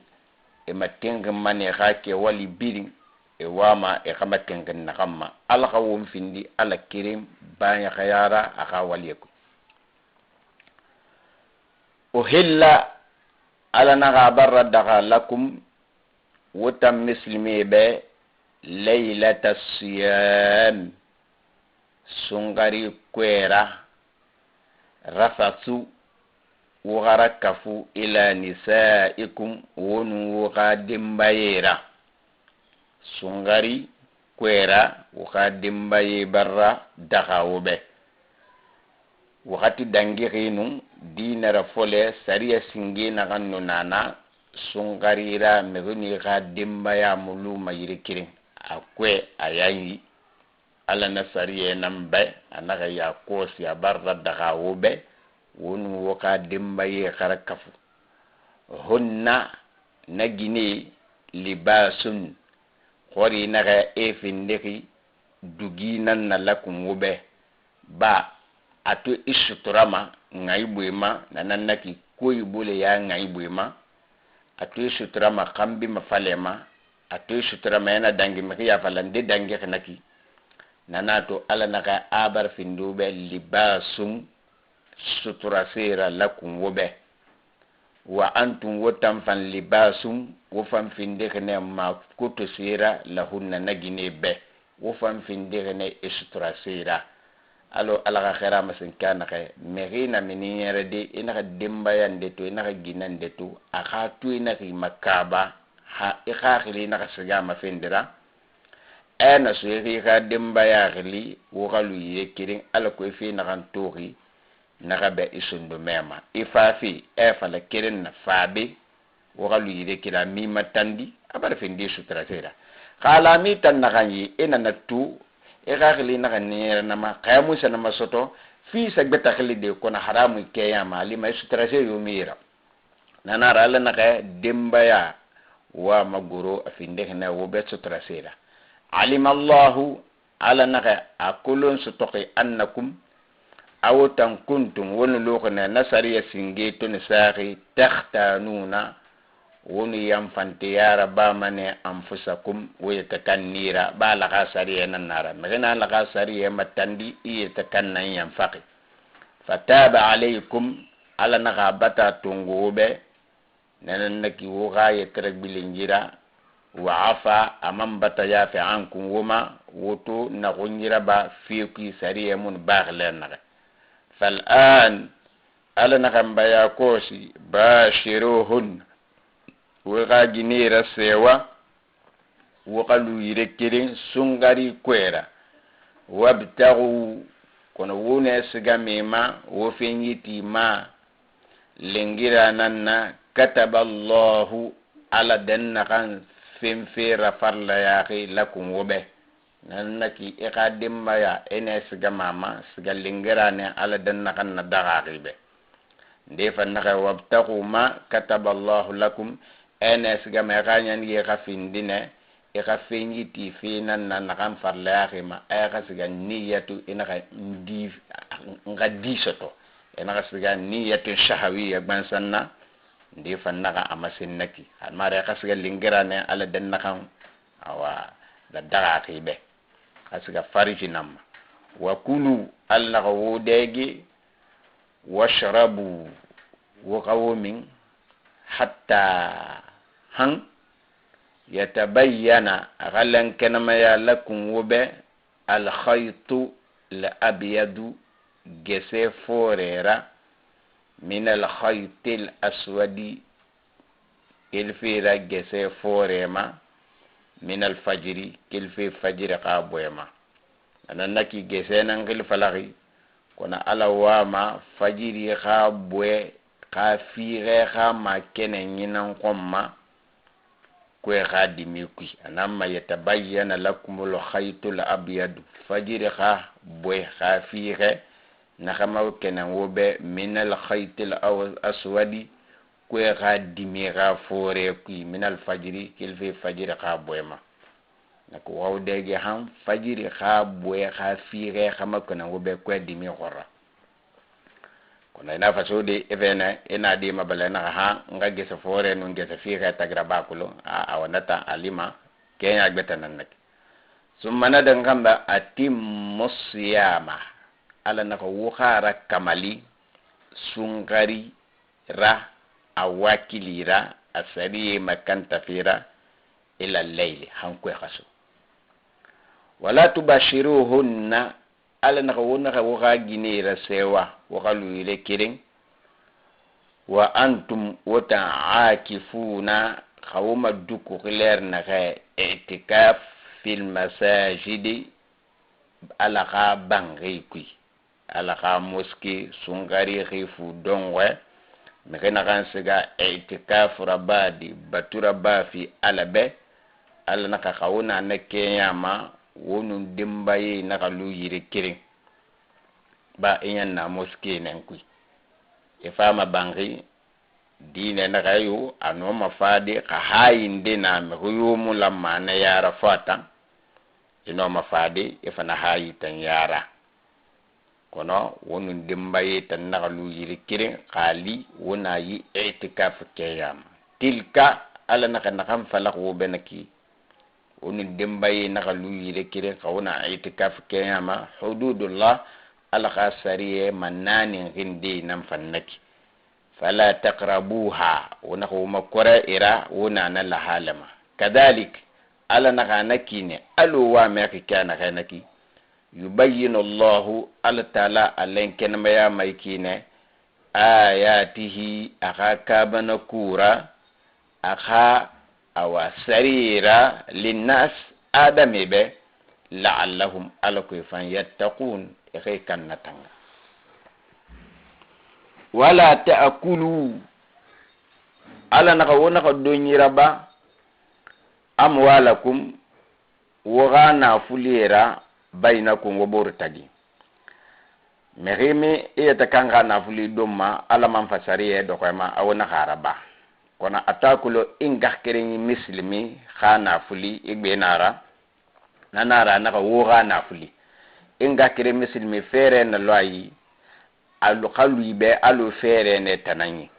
Speaker 1: e matenga mane khake wali biring e wama e khamatenga nakamma ala khawum findi ala kirim banya khayara aka waliyeku uhilla ala naga barra daga lakum wutam muslimi be laylata siyam sungari kwera rafatu ugarakafu ila nisaikum wonu wuqadimbayira sungari kwera wuqadimbayi barra daga wube wakati dangirinu dinara fole sariya singi na kanno nana sungarira meguni ga dimbaya muluma yirikirin akwe ayayi ala na sariya nambe anaka ya kosi ya barra daga wube wonu waka dimbaye karakafu hunna nagini libasun khori naga efindeki duginan na lakum wobe ba ato isuturama ngaibwema nanannaki koyi bole ya ngaibwema ato isuturama kambi mafalema ato isuturama yana dangi maki ya falande dangi kanaki nanato ala naga abar findube libasum sutura sera lakum wobe wa antum wotam fan libasum wo fam findekne ma kuto sera lahunna nagine be wo fam findekne sutura sera alo ala khaira masin kana khay merina miniyere de ina dimbayande to ina ginande to aka tu ina makaba ha ikhakhili na kasiga mafindira ana suyi ka dimbaya khili wo galu yekirin ala ko fi na kan tori na be isundo mema ifafi fala kirin na fabe wo galu yekira mi matandi abar findi sutratera khala mi tan na kanyi ina na tu ikhakhili na kanira na ma qayamu sana masoto fi sagbeta khili de kona haramu kiyama lima sutrase yumira nanara ala na ka dimbaya wa maguro afinde na wo be sutrasera علم الله على نغا أكلون ستقي أنكم أو تنكنتم ونلوغنا نسري سنجيتو نساغي تختانون ونيانفانتيار بامني أنفسكم ويتكنيرا بالغا سريا النار مغنى لغا سريا متندي يتكنن ينفقي فتاب عليكم على نغا بتا تنغوبة نننكي وغا يترك بالنجيرا وعفا أمام بتايا في عنكم وما وتو نغنيرا با فيكي سريع من باغلنا فالآن ألا نغم بيا كوسي باشروهن وغاجنيرا سيوا وقالوا يركرين سنغاري كويرا وابتغوا كنوون سغميما وفينيتي ما لنجيرا نانا كتب الله على دنقان fem fera farla yaqi lakum wobe nanaki iqadim maya ene siga mama siga lingerane ala danna kan dagaqi be ndefa naka wabtaqu ma kataba Allah lakum ene siga ma ganyan ye khafindine e khafingiti finan nan kan farla yaqi ma ay khasiga niyatu inaka ndi ngadi soto ena khasiga niyatu shahawiyya bansanna ndi fannaga amasin naki mare khasiga lingirane ala den nakam awa da daga khibe khasiga fariji nam wa kulu alla wudegi washrabu wa qawmin hatta han yatabayyana ghalan kanama ya lakum wube al khaytu la abyadu gese forera من الخيط الأسود كلفي رجسي فوريما من الفجر كلفي فجر قابويما أنا نكي جسينا نقل فلغي كنا على واما فجر قابوي قافي ما كن ينقم كوي خادمي كوي أنما يتبين لكم الخيط الأبيض فجر قابوي قافي nakama kenan wobe minal khaytil aswadi ko ga dimira fore ku minal fajri kilfi fajri ka boema nako wawdege ham fajri ka boe ka fire kama kenan wobe ko dimi khora kona ina fasode evena ina di mabalana ha nga gesa fore no gesa fire tagra bakulo a wanata alima kenya gbetanan nak summa nadan kamba atim musyama ala naka wukhara kamali sungari ra awakilira asari makanta fira ila layli hankwe khasu wala tubashiruhunna ala naka wunaka wukha ginira sewa wukhalu ile kiring wa antum wata'akifuna khawma duku khiler naka i'tikaf fil masajidi ala kha bangi kui ala ka moski sungari khifu dongwe mekena kan siga i'tikaf rabadi batura bafi alabe ala naka khawuna na kenyama wonu dimbaye naka lu yire kiring ba inyan na moski nen kui e fama bangi dine na gayu ano mafadi ka hayinde na mehuyumu lamma na yara fata ino mafadi ifana hayi tan yara kono wonun dimbaye tan nagalu yiri kirin khali wona yi i'tikaf kiyam tilka ala naka nakam falak wo benaki wonun dimbaye nagalu yiri kirin khawna i'tikaf kiyama hududullah ala khasariye manani hindi nam fannaki fala taqrabuha wona ko makora ira wona na lahalama kadhalik ala naka nakine alu wa meki kana kanaki yubayyinu Allahu ala ta'ala alen kenma ya maikine ayatihi aka kabana kura aka awasarira linnas adami be la'allahum alaku fan yattaqun ikhay kannatanga wala ta'kulu ala naka wona ka donyira ba amwalakum wa na fulira bainakum wa bortagi merime iyata kanga na fuli domma ala man fasariye do koyma awona haraba kona atakulo ingah kerengi muslimi khana fuli igbe nara nanara naka wo na fuli ingah kere muslimi fere na loyi alu khalu be alu fere ne tananyi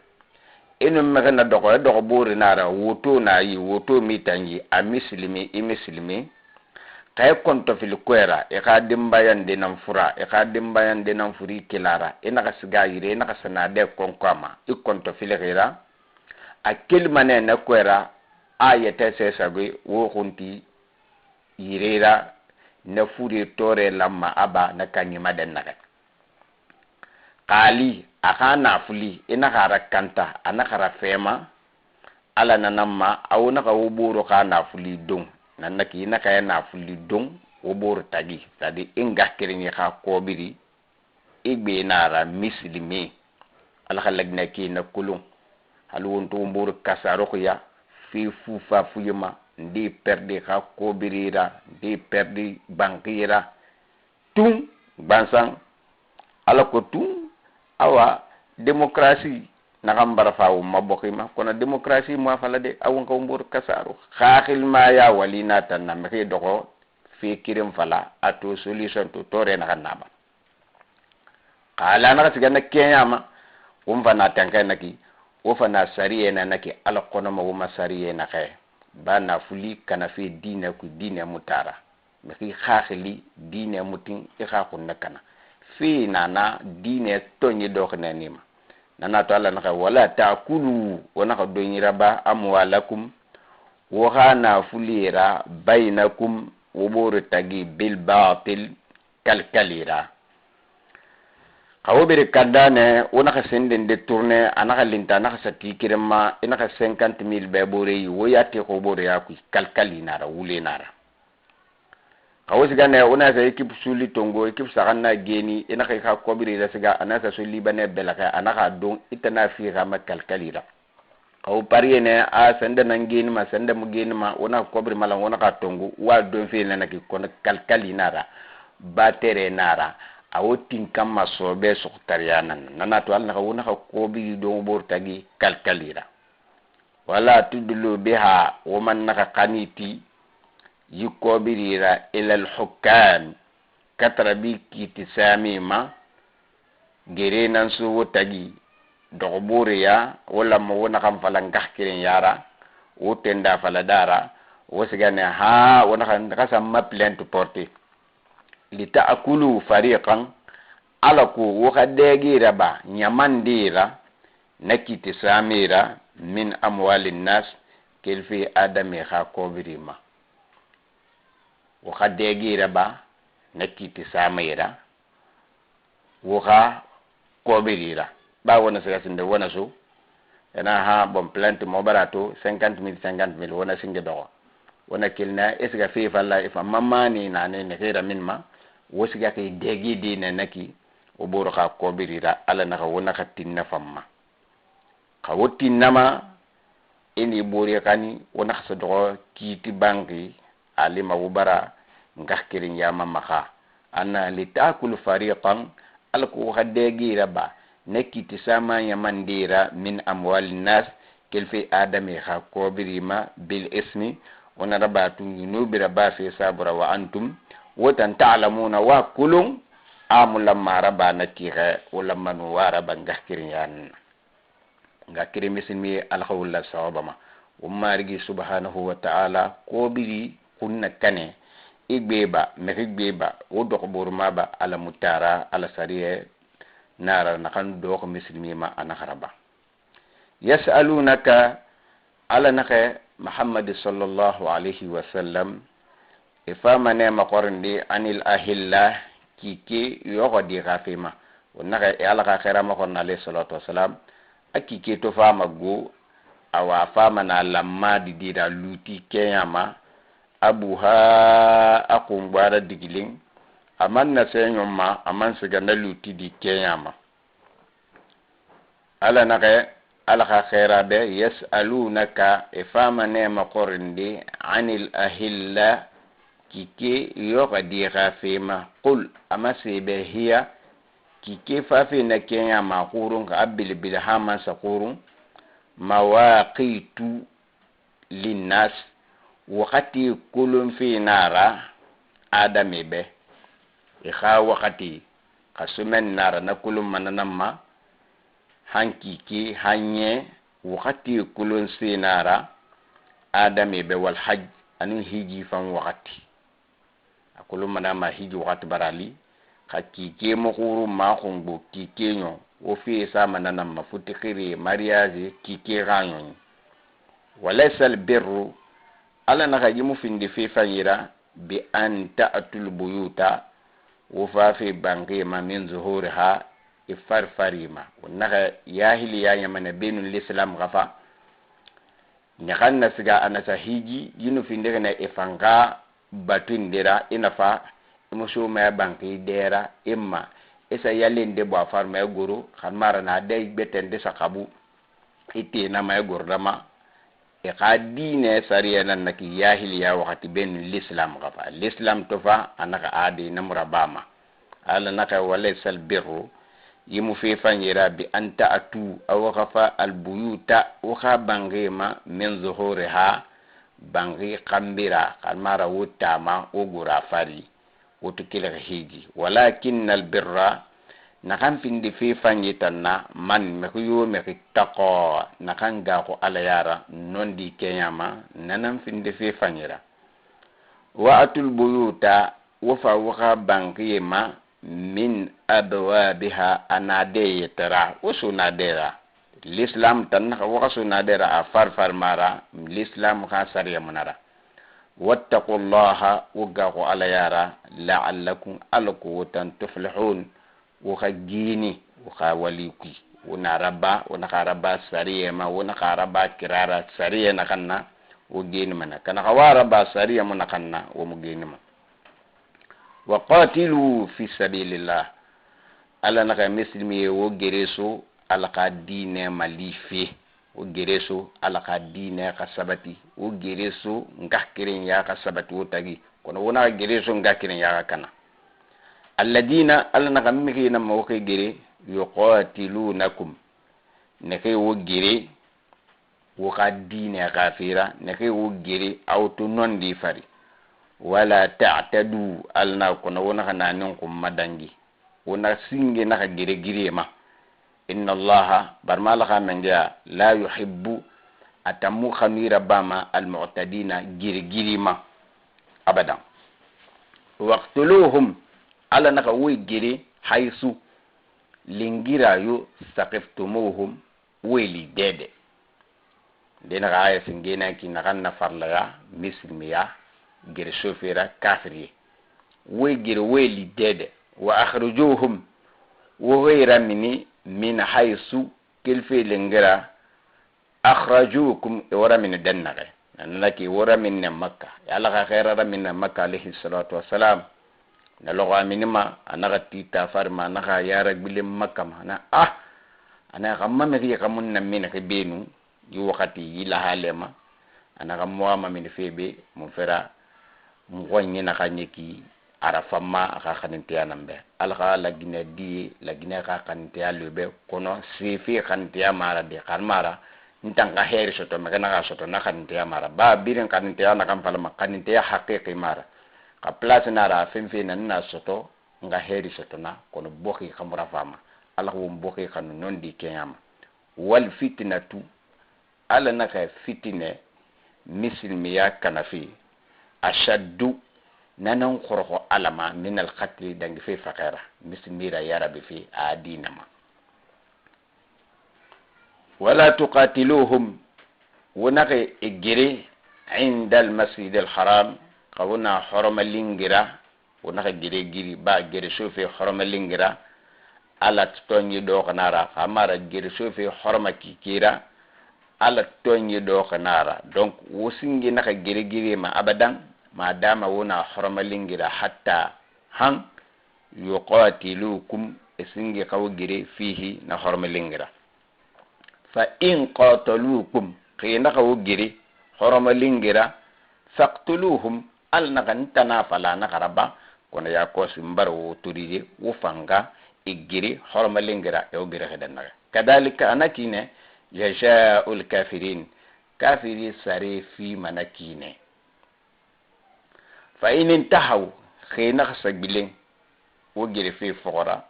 Speaker 1: inu megana dogo bori nara woto na yi woto mitanyi a muslimi i muslimi kay konto fil kwera e ka dimbayan de nan fura e ka dimbayan de nan furi kilara ina ka siga yire ina ka sana de konkama i konto fil gira a kilmane na kwera ayete se sagwe wo kunti yirera na furi tore lamma aba na kanyi maden naga kali aka na fuli ina kara kanta ana kara fema ala nanamma awuna ka wuburo ka na fuli don nanaki ina kaya na fuli don wuburo tagi tadi inga kiringi ka kobiri igbe nara mislimi ala khalagna ki na kulun halwonto wuburo kasaro ya fi fufa fuyuma ndi perdi ka kobirira ndi perdi bankira tum bansang ala ko tum awa demokrasi nakambara fawo mabokima kona demokrasi mo fala de awon ko mbur kasaro khakhil ma ya walina tan na me doko fi kirim fala ato solution to tore na kanaba kala na sigana kenyama fana tanka naki o fana sariye na naki ala kono ma wuma sariye na khay bana fuli kana fi dina ku dina mutara me khakhili dina mutin ikhakun nakana fi nana dine tonyi dokne nima nana to Allah naka wala taakulu wana ka donyira ba amwalakum wa khana fulira bainakum wubur tagi bil batil kalkalira kawbere kadane wana ka senden de tourner anaka linta naka sati kirema inaka 50000 be bore wo yati ko bore yaku kalkalina ra wulenara kawsi gane ona sa équipe suli tongo équipe saganna geni ina kay ka kobiri da siga anasa so libane belaka anaka don itana fi rama kalkalira kaw pariyene a sende nangeni ma sende mu geni ma ona kobiri mala ona ka tongo wa don fi na ki kon kalkalina ra batere nara awotin kamma sobe soktariyana nana to alna wona ka kobiri don bortagi kalkalira wala tudlu biha wa man naka kaniti yukobirira ila al-hukam katrabi kitisami ma gere nan su wotagi dogoburiya wala mo wona kam falan gahkirin yara wotenda faladara wosigane ha wona kan kasa ma plainte porter li ta'kulu fariqan alaku wakadegi raba nyamandira nakitisamira min amwalin nas kelfi adami kha kobirima waka degira ba nakiti samayira waka kobirira ba wona sega sinde wona so ena ha bon plante mo barato 50000 wona singe do wona kilna esga fi falla ifa mamani na ne hera minma wosiga kay degi dine naki o boro ka kobirira ala naka wona ka tinna famma ka wotti nama eni bori kani wona ka do kiti banki alima wubara ngahkirin yama maka anna litakul fariqan alku hadegi raba nekiti sama yamandira min amwalin nas kelfi adami ha kobirima bil ismi wana rabatu yunubira ba fi sabra wa antum wotan ta'lamuna wa kulun amulam maraba nakira ulamma nuwara bangakirin yan ngakiri mismi alkhawla sawabama umarigi subhanahu wa ta'ala kobiri kunna kane igbeba mehigbeba wodokburma ba ala mutara ala sariye nara nakan dok mislimi ma anakaraba yas'alunaka ala naka muhammad sallallahu alaihi wasallam ifama ne makorndi anil ahilla kike yoko di gafima naka ala ka khaira makon alayhi salatu wasalam akike to fama go awa fama na lamma di dira luti kenyama abuha akum bara digiling aman na senyoma aman siga na luti di kenyama ala naka ala ka khaira be yas'alunaka ifama ne makorndi anil ahilla kike yoka di gafima qul amasibe hiya kike fafi na kenya makurun ka abil bilhaman sakurun mawaqitu linnas wakati kulun fi nara adami be ikha wakati kasumen nara na kulun mananamma hankiki hanye wakati kulun fi nara adami be wal hajj anu hiji fan wakati akulun manama hiji wakati barali hakike mukuru ma khungbo kike nyo wo fi sama nanam mafutikiri mariage kike ganyo walaysa albirru ala naka jimu findi fi fanyira bi an ta'tul buyuta wo fa fi bangi ma min zuhuriha ifarfarima naka yahili ya yamana binu l'islam gafa nyakanna siga anasa hiji yinu findi na ifanga batundira inafa muso ma banki dera imma esa yalende bo afar ma guru khamara na day betende sakabu ite na ma gurdama e qadine sariya nan naki yahiliya wakati ben l'islam gafa l'islam tofa anaka adi namrabama ala naka walaysa albirru yimu fi fanyira bi anta atu aw khafa albuyuta wa khabangima min zuhuriha bangi kambira khamara wutama ogura fari wotukile hiji walakin albirra nakan findi fi fanyitanna man mekuyo mekitako nakan ga ko alayara nondi kenyama nanan findi fi fanyira wa atul buyuta wafa waka bankiyema min abwabiha anade yetara usunadera l'islam tan waka sunadera afar mara l'islam ka sariya munara wattaqullaha wugaqu ala yara la'allakum alqutan tuflihun wukhagini wukhawaliki wuna rabba sariya ma wuna rabba kirara sariya nakanna wugini mana kana rabba sariya munakanna wumugini ma waqatilu fi sabilillah ala naka muslimi wo gereso alqa dine malifi o gereso alaka dine ka sabati o gereso ngakirin ya ka sabati o tagi kono wona gereso ngakirin ya kana alladina alana kamiki na mo ke gere yuqatilunakum ne ke wo gere wo ka dine kafira ne ke wo gere auto non di fari wala ta'tadu alna kono wona kana non kum madangi wona singe na ka gere gire ma inna allaha barmalaka menja la yuhibbu atamu khamira bama almu'tadina girigirima abadan waqtuluhum ala naka wi giri haisu lingira yo saqiftumuhum weli dede dena ga aya singena ki nakanna farlaya mislimiya giri shofera kafiri wi giri weli dede wa akhrijuhum wa ghayra min haisu kilfi lingira akhrajukum wara min dannare nalaki wara min makka yalla ka khairara min makka alayhi salatu wassalam na loga minima anaka tita farma naka yara bilim makka mana ana kamma me kamun na min ke benu yi wakati yila halema ana kamwa ma min febe mu fera mu wonyi na kanyeki arafama ka khanintiya nambe alqa la gine di la gine ka khanintiya lube kono sifi khanintiya mara di kharmara ntanga heri soto magana ga soto na khanintiya mara ba birin khanintiya na kam pala khanintiya haqiqi mara ka place na ra fimfi na soto nga heri soto na kono boki khamura fama alqa wum boki khanu non di kenyama wal fitnatu ala na ka fitine misilmiya kanafi ashaddu nanan khorho alama min al qatl dangi fi faqira misilmira ya rabbi fi adinama wala tuqatiluhum ونقي إجري عند المسجد الحرام قونا حرم اللينجرا ونقي جري جري با جري شوفي حرم اللينجرا على توني دوق نارا خمارا جري شوفي حرم كيكيرا على توني دوق نارا دونك وسنجي نقي جري جري ما أبدا ما دام ونا حرم اللينجرا حتى هم يقاتلوكم سنجي قو جري فيه نحرم اللينجرا فإن قاتلوكم قينا قو جري حرم اللينجرا فاقتلوهم alnakan tana fala na karaba kono ya ko simbaro turije wufanga igiri hormalingira e obire hedanna kadalika anakine jazaa'ul kafirin kafiri sare fi manakine fa in intahu khina khasagbilin wogire fi fuqara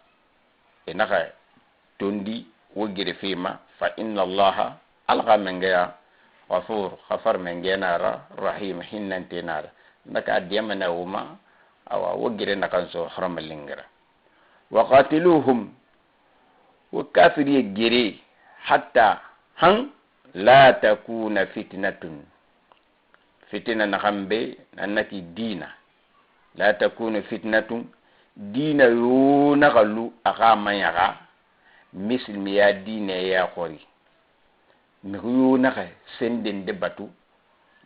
Speaker 1: inaka tondi wogire fi ma fa inna allaha alqa mengaya ghafur khafar mengena rahim hinnantinara naka adiyamana wuma awa wogire nakanso haram lingira waqatiluhum wakafiri giri hatta han la takuna fitnatun fitna nakambe nanaki dina la takuna fitnatun dina yo nakalu akama yaga mislimiya dina ya khori miyo naka senden de batu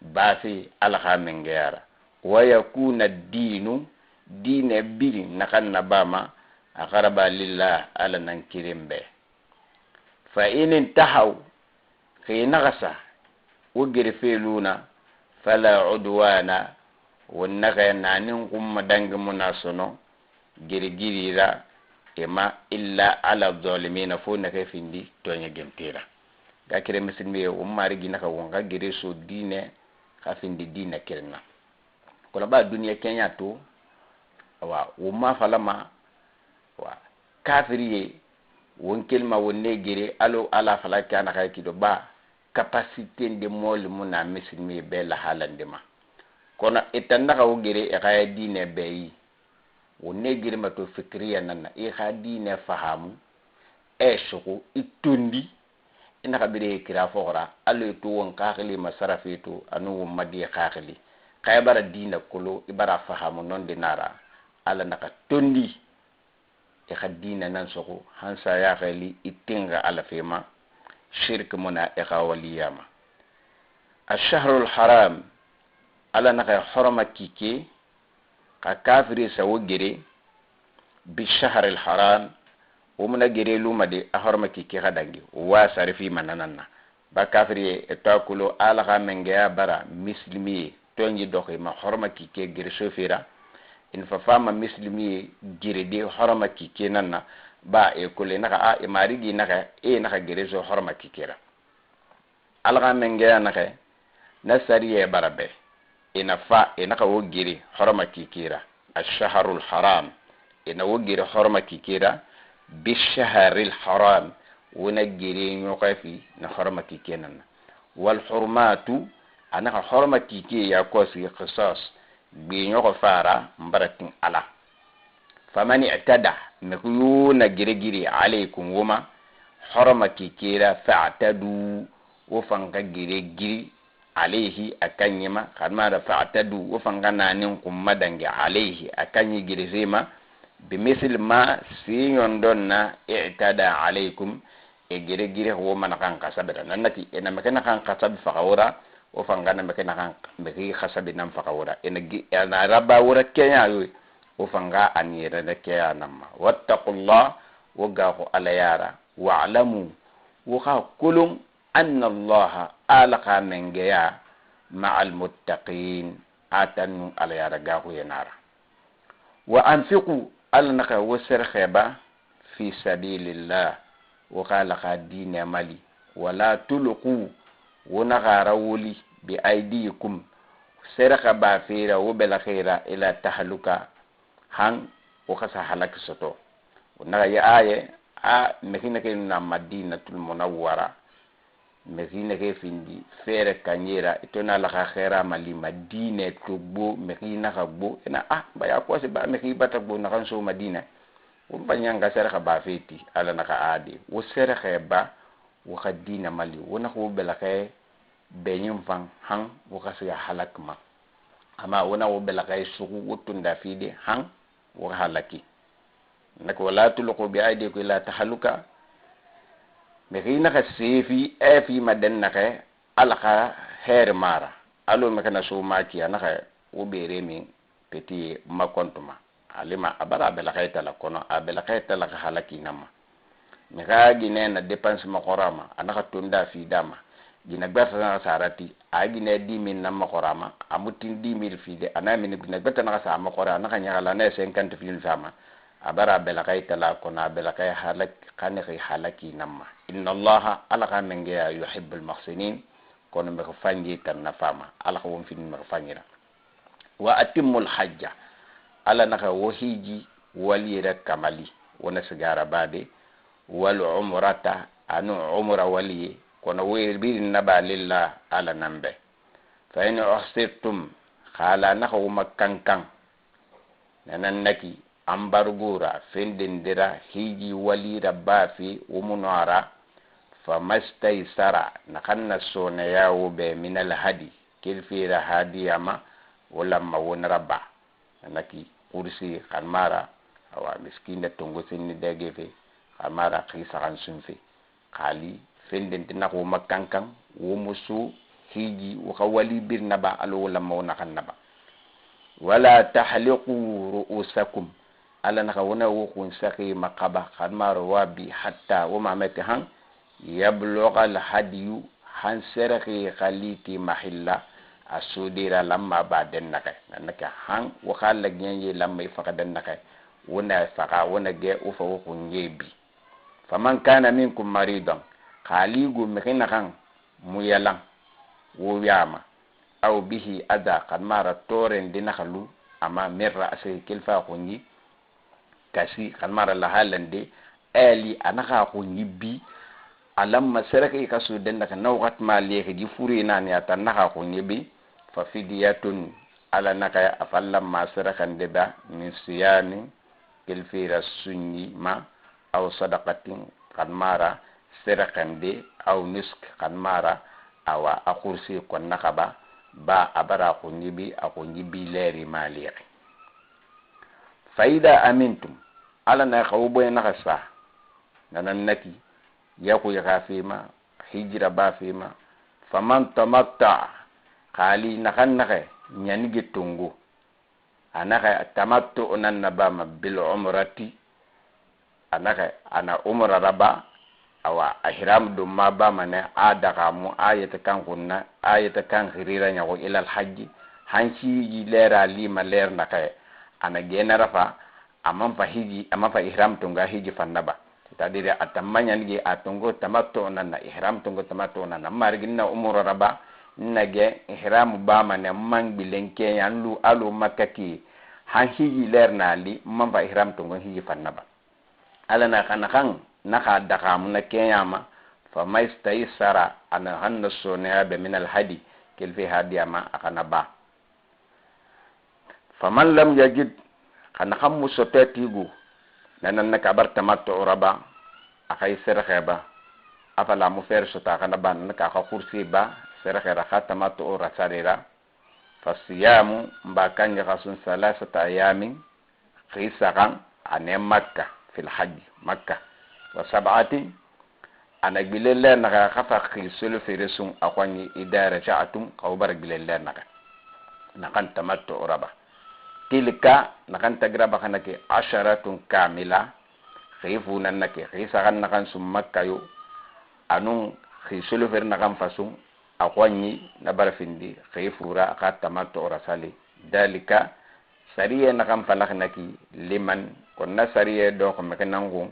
Speaker 1: bafi alha mengera ويكون الدين دين بير نكن نباما أقرب لله على ننكرم به فإن انتهوا في نغسة وجر فيلونا فلا عدوان والنغي نانكم مدنج مناسنو جرجيرا إما إلا على الظالمين فونا كيفندي توني جمتيرا كاكري مسلمي وماري جينا كونغا جريسو دين كافندي دين كيرنا kono ba dunia kenya to wa wuma falama wa kafiriye won kelma wonne gere alo ala fala kana kay kido ba capacité de mol muna misilmi be la halandema kono etanda ka wogere e kay dine beyi wonne gere ma to fikriya nanna e kha dine fahamu e shuku itundi ina ka bire kira fora alo to won kakhli masarafitu anu madi kakhli kaybara dina kolo ibara fahamu non dinara ala naka tondi e khadina nan soko hansa ya khali itinga ala fema shirk muna e khawaliyama ash-shahrul haram ala naka harama kike ka kafiri sawogere bi shahril haram umuna gere luma de harama kike khadangi wa sarifi mananana ba kafiri e takulo ala ga menga bara muslimi tonji doxi ma horma kike gir sofira in fa fama muslimi gire de horma kike nanna ba e kole naka a e marigi naka e naka gire so horma kikera alga menge naka nasariye barabe ina fa e naka wo gire horma kikera ash-shahrul haram ina wo gire horma kikera bi shahril haram wona gire nyokafi na horma kike nanna wal hurmatu anaka horma kike ya kosi qisas bi nyoko fara mbaratin ala famani i'tada nakuyuna girigiri alaykum wuma horma kikira fa'tadu wo fanga girigiri alayhi akanyima khamara fa'tadu wo fanga nanin kum madangi alayhi akanyi girizima bimisl ma sinyon donna i'tada alaykum e girigiri wo man kan kasabira nanati ena makana kan kasab faqawra o fangana mekena kan meki khasabi nam fakawura enagi ana rabba wura kenya yo o fanga anira da kaya namma wattaqullah wagahu alayara wa'lamu wa kulum anna allah alaqa mengeya ma'al muttaqin atanu alayara gahu yanara wa anfiqu ala naka wasar khaba fi sabilillah wa qala qadina mali wala tulqu wona garawuli bi aidikum seraka ba fira wo bela khaira ila tahluka han wo khasa halak soto wona ya aye a mekina ke na madinatul munawwara mekina ke findi fere kanyera itona la khaira mali madina to bo mekina ka bo ina baya ko se ba mekina bata bo na kan so madina wo banyanga seraka ba feti ala naka ade wo seraka ba wo khadina mali wona ko bela khay benyum fang hang wo khasa ya halak ma ama wona wo bela kay suku wotunda fide hang wo halaki nako wala tulqu bi aidikum ila tahluka mekina ka sefi fi madanna ka alaka her mara alo mekana so maki anaka wo bere mi peti makontuma alima abara bela kay tala kono abela kay tala ka halaki nama meka gine na dépense makorama anaka tunda fi dama gina gbata na sarati agine 10000 na makorama amutin 10000 fi de anamini gina gbata na sa makora naka nyala na 50000 fama abara bela kay tala kono bela kay halak kanaki halaki nama inna allaha alaka menge ya yuhibbul muhsinin kono me ko fangi tan na fama alaka won fi me ko fangira wa atimul hajja ala naka wo hiji walira kamali wona sigara bade wal umrata anu umra wali kono wir naba lillah ala nambe fa in uhsirtum khala nako makankan nanan naki ambargura fendindira hiji walira bafi umunara famastaysara nakanna sona yawo be minal hadi kilfira hadiyama wala mawon rabba naki kursi khamara awa miskina tongo sinni dagefe amara khisa kan sunfe khali fenden tinako makankan wo musu hiji wa khawali bir naba alo wala mawna kan naba wala tahliqu ru'usakum ala naka wona wo kun saki makaba khamaro wabi hatta wa mamati han yablugha al hadiyu han seraki khaliti mahilla asudira lamma baden naka naka han wa khalla gyenye lamma fakadan naka wona faka wona ge ufa wo kun yebi faman kana minkum maridan khaligu mekina kan muyalan wo yama aw bihi ada kalmara toren dinakhalu ama mirra asay kilfa khunyi kasi kalmara la halande ali anaka khunyi bi alamma seraka ikasu denda kan nawat maliyeki di furi nani ata naka khunyi bi fa fidiyatun ala naka afalla ma seraka ndeba min siyani kilfira sunyi ma aw sadaqatin kanmara serakande aw nusk kanmara awa akursi kon nakaba ba abara ko nyibi leri maliki faida amintum ala na khawbo nakasa nanan naki yaku yakafima hijra ba fima faman tamatta khali nakan nake nyani gitungu anaka tamattu onan nabama bil umrati anaka ana umra raba awa ihram dum ma ba mane adaka mu ayata kan kunna ayata kan khirira nya ko ila al hajj hanci lera lima ler nakay ana gena rafa amam fa hiji amam fa ihram tunga hiji fannaba tadire atamanya ngi atungo tamattu onan ihram tungo tamattu onan marginna umra raba nage ihram ba mane mang bilenke yanlu alu makaki han hiji ler nali mam fa ihram tungo hiji fannaba ala na kana kan naka daka mun kenyama fa maistaysara ana hanna sonya be min al hadi kel fi hadiyama akana ba faman lam yajid kana khammu sotatigu nanan naka bar tamattu raba akay serkheba afala mu fer sota kana ban naka ka kursi ba serkhera khatamatu rasarira fasiyamu mbakanya kasun salasata ayamin khisakan ane makkah fil hajj makkah wa sab'ati ana bilalla naka khafa khisul fi resum akwani idara ja'atum aw bar bilalla naka nakan tamattu raba tilka nakan tagraba kanake 10 kamila khifuna nake khisakan nakan sum makkah yo anun khisul fi nakan fasum akwani nabar findi khifura ka tamattu rasali dalika sariya na kan falaknaki liman konna sariya do ko mekanangu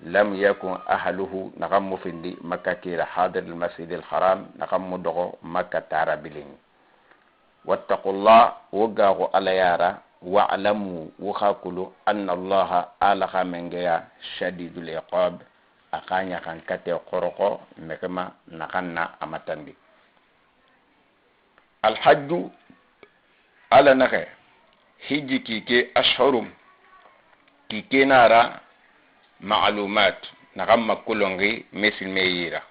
Speaker 1: lam yakun ahluhu na kan mufindi makka kira hadir al masjid al haram na kan mudogo makka tarabilin wattaqullah wagahu alayara wa'lamu wakhakulu anna allaha alaha mengeya shadidul iqab akanya kan kate qoroko mekama nakanna amatandi al hajju ala nake hiji kike ashhurum kike nara ma'lumat nakamma kulongi misil meyira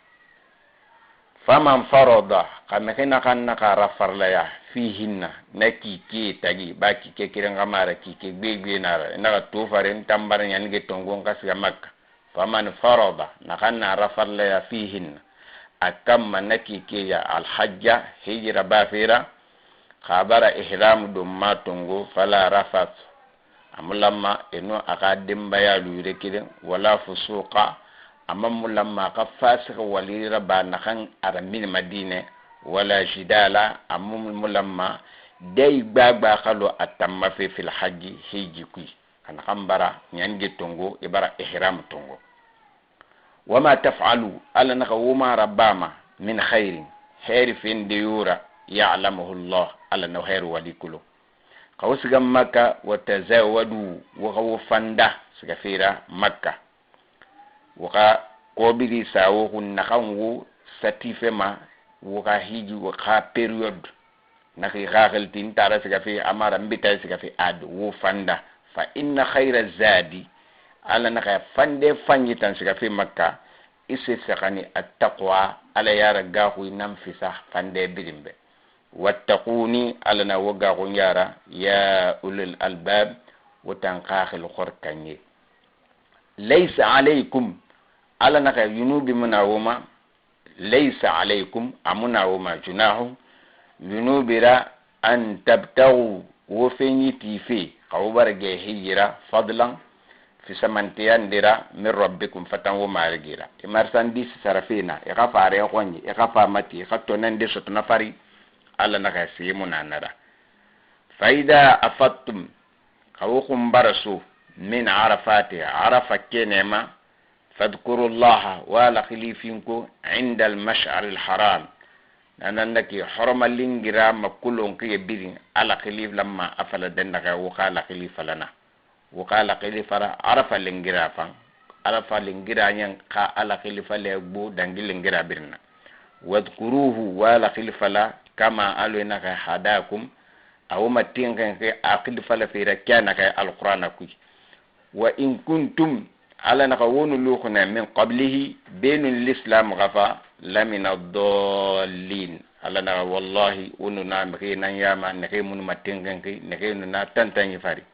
Speaker 1: faman farada kamekena kan nakara farlaya fihinna na kike tagi ba kike kirenga mara kike gbegbe nara naka tufaren tambara nyanige tongon kasiga makka faman farada nakanna rafarlaya fihinna akamma na kike ya alhajja hijra bafira khabara ihram dum matungo fala rafat amulamma eno akadim bayalu rekire wala fusuqa amamulamma ka fasik walira ba nakan aramin madine wala jidala amumulamma day gbagba khalo atamma fi fil hajji hiji kui kana kambara nyange tongo ibara ihram tongo wama taf'alu ala naka wuma rabbama min khairin khairi fin diyura ya'lamuhu Allah ala na khairu walikulu kawsiga makka wa tazawadu wa khawfanda sigafira makka waka kobiri sawo kunna kanwo satifema waka hiji waka period naki gagal tin tara sigafi amara mbita sigafi ad wo fanda fa inna khayra zadi ala naka fande fanyitan sigafi makka isse sakani attaqwa ala yara gahu nam fisa fande bilimbe wattaquni ala na woga ko yara ya ulul albab watanqakhil khurkanye laysa alaykum ala naka yunubi munawuma laysa alaykum amunawuma junahu yunubira an tabtagu wo fenyiti fi qawbarge hijra fadlan fi samantiyandira min rabbikum fatan wo margira imarsandis sarafina ikafare konyi ikafa mati khatonande sotna fari ala naka simuna nara faida afattum qawkum barasu min arafati arafa kenema فاذكروا الله ولا خليفينكو عند المشعر الحرام نانندكي حرم لينغرا مكلون كي بيرين على خليف لما افل دنك وقال خليف لنا وقال خليف عرف لينغرا فان عرف لينغرا ين قا على خليف لبو دنجي لينغرا بيرنا واذكروه ولا خليف لا كما قالوا انك هداكم او ما تينكن خليف لا في ركانك القران كوي وان كنتم على نقول لوخنا من قبله بين الإسلام غفا لمن الضالين على نقول والله وننا مكينا ياما نكيمون متنكنكي نكيمنا تنتني فاري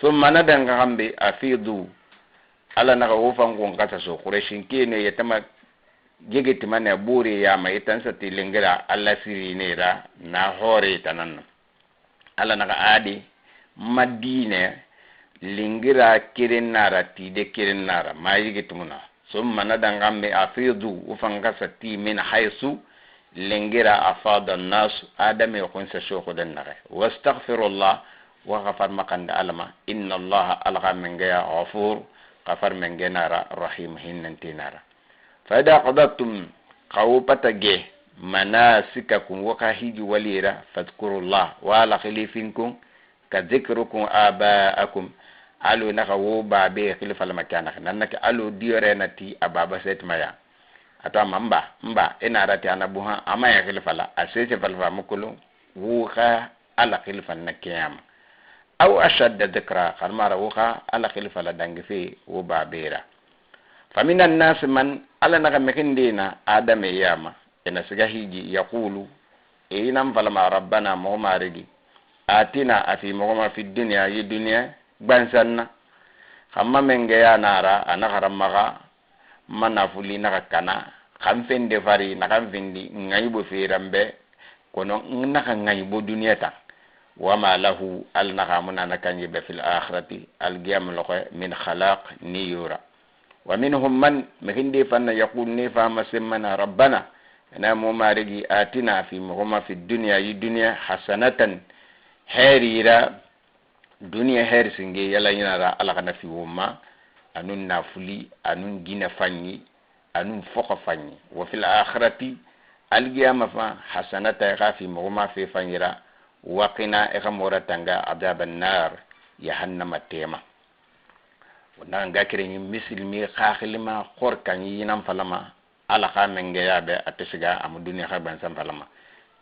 Speaker 1: ثم ندن غامبي أفيدو على نقول فانكون قصصو قريشين كيني يتما جيجي تمانيا بوري ياما يتنسطي لنجرا على سيرينيرا نهوري تنن على نقول آدي مدينة lingira kirin nara tide kirin nara mayigi tumuna summa nadangambe afidu ufanga sati min haisu lingira afada nas adame kunsa shoko den nara wastaghfirullah wa ghafar makanda alama inna allah alqa mengaya ghafur ghafar mengenara rahim hinnanti nara fada qadatum qawpata ge manasikakum wa kahiji walira fadhkurullah wa la khilifinkum ka dhikrukum abaakum alu naka wo babe khilifa la makana nanaka alu diore nati ababa setmaya atwa mba ina rati anabuha ama ya khilifa la asese falfa mukulu wo kha ala khilifa na kiyama aw ashadda dhikra kharmara wo kha ala khilifa la dangifi wo babera faminan nas man ala naka mekindina adame yama ina siga hiji yaqulu inam falama rabbana muhammarigi atina afi muhammar fi dunya yi dunya bansanna khamma menge ya nara anakara maga manafuli naka kana khamfende fari naka vindi ngaibo firambe kono naka ngaibo dunyata wama lahu al nakhamuna nakanye be fil akhirati al qiyam loxe min khalaq niyura wa minhum man mehindi fanna yaqul ni fa masimana rabbana ana mumarigi atina fi muhamma fi dunya yi dunya hasanatan harira duniya her singe yala yinara ala kana fi woma anun nafuli anun gina fanyi anun foka fanyi wa fil akhirati alqiyama fa hasanata ghafi mawma fi fanyira wa qina ikamora tanga adaban nar jahannama tema wannan ga kiran misilmi khakhilma khorkan yinam falama ala khamenge yabe atisiga am duniya khaban sam falama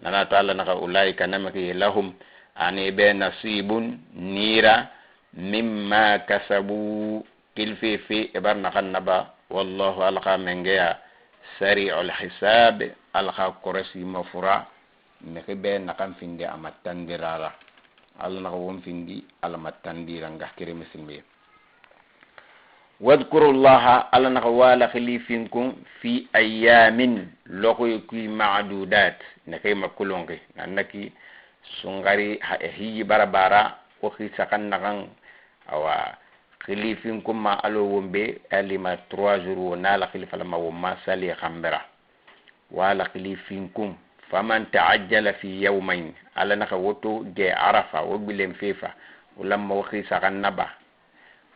Speaker 1: nana to alla naka ulaika namaki lahum ani be nasibun nira mimma kasabu kilfi fi ibarna khanaba wallahu alqa mengeya sari'ul hisab alqa korasi mafura meke be nakam finde amattandirara alla naka won findi alamatandira ngakire misilmi واذكروا الله على نقوال خليفكم في أيام لقيكي معدودات نكيم كلونك أنك سنغري هي بربارا وخي سكن نغن أو خليفكم ما ألو ومبي ألما 3 jours نال خليف لما وما سالي خمبرا وعلى خليفكم فمن تعجل في يومين على نقوتو جاء عرفة وبلم فيفا ولما وخي سكن نبا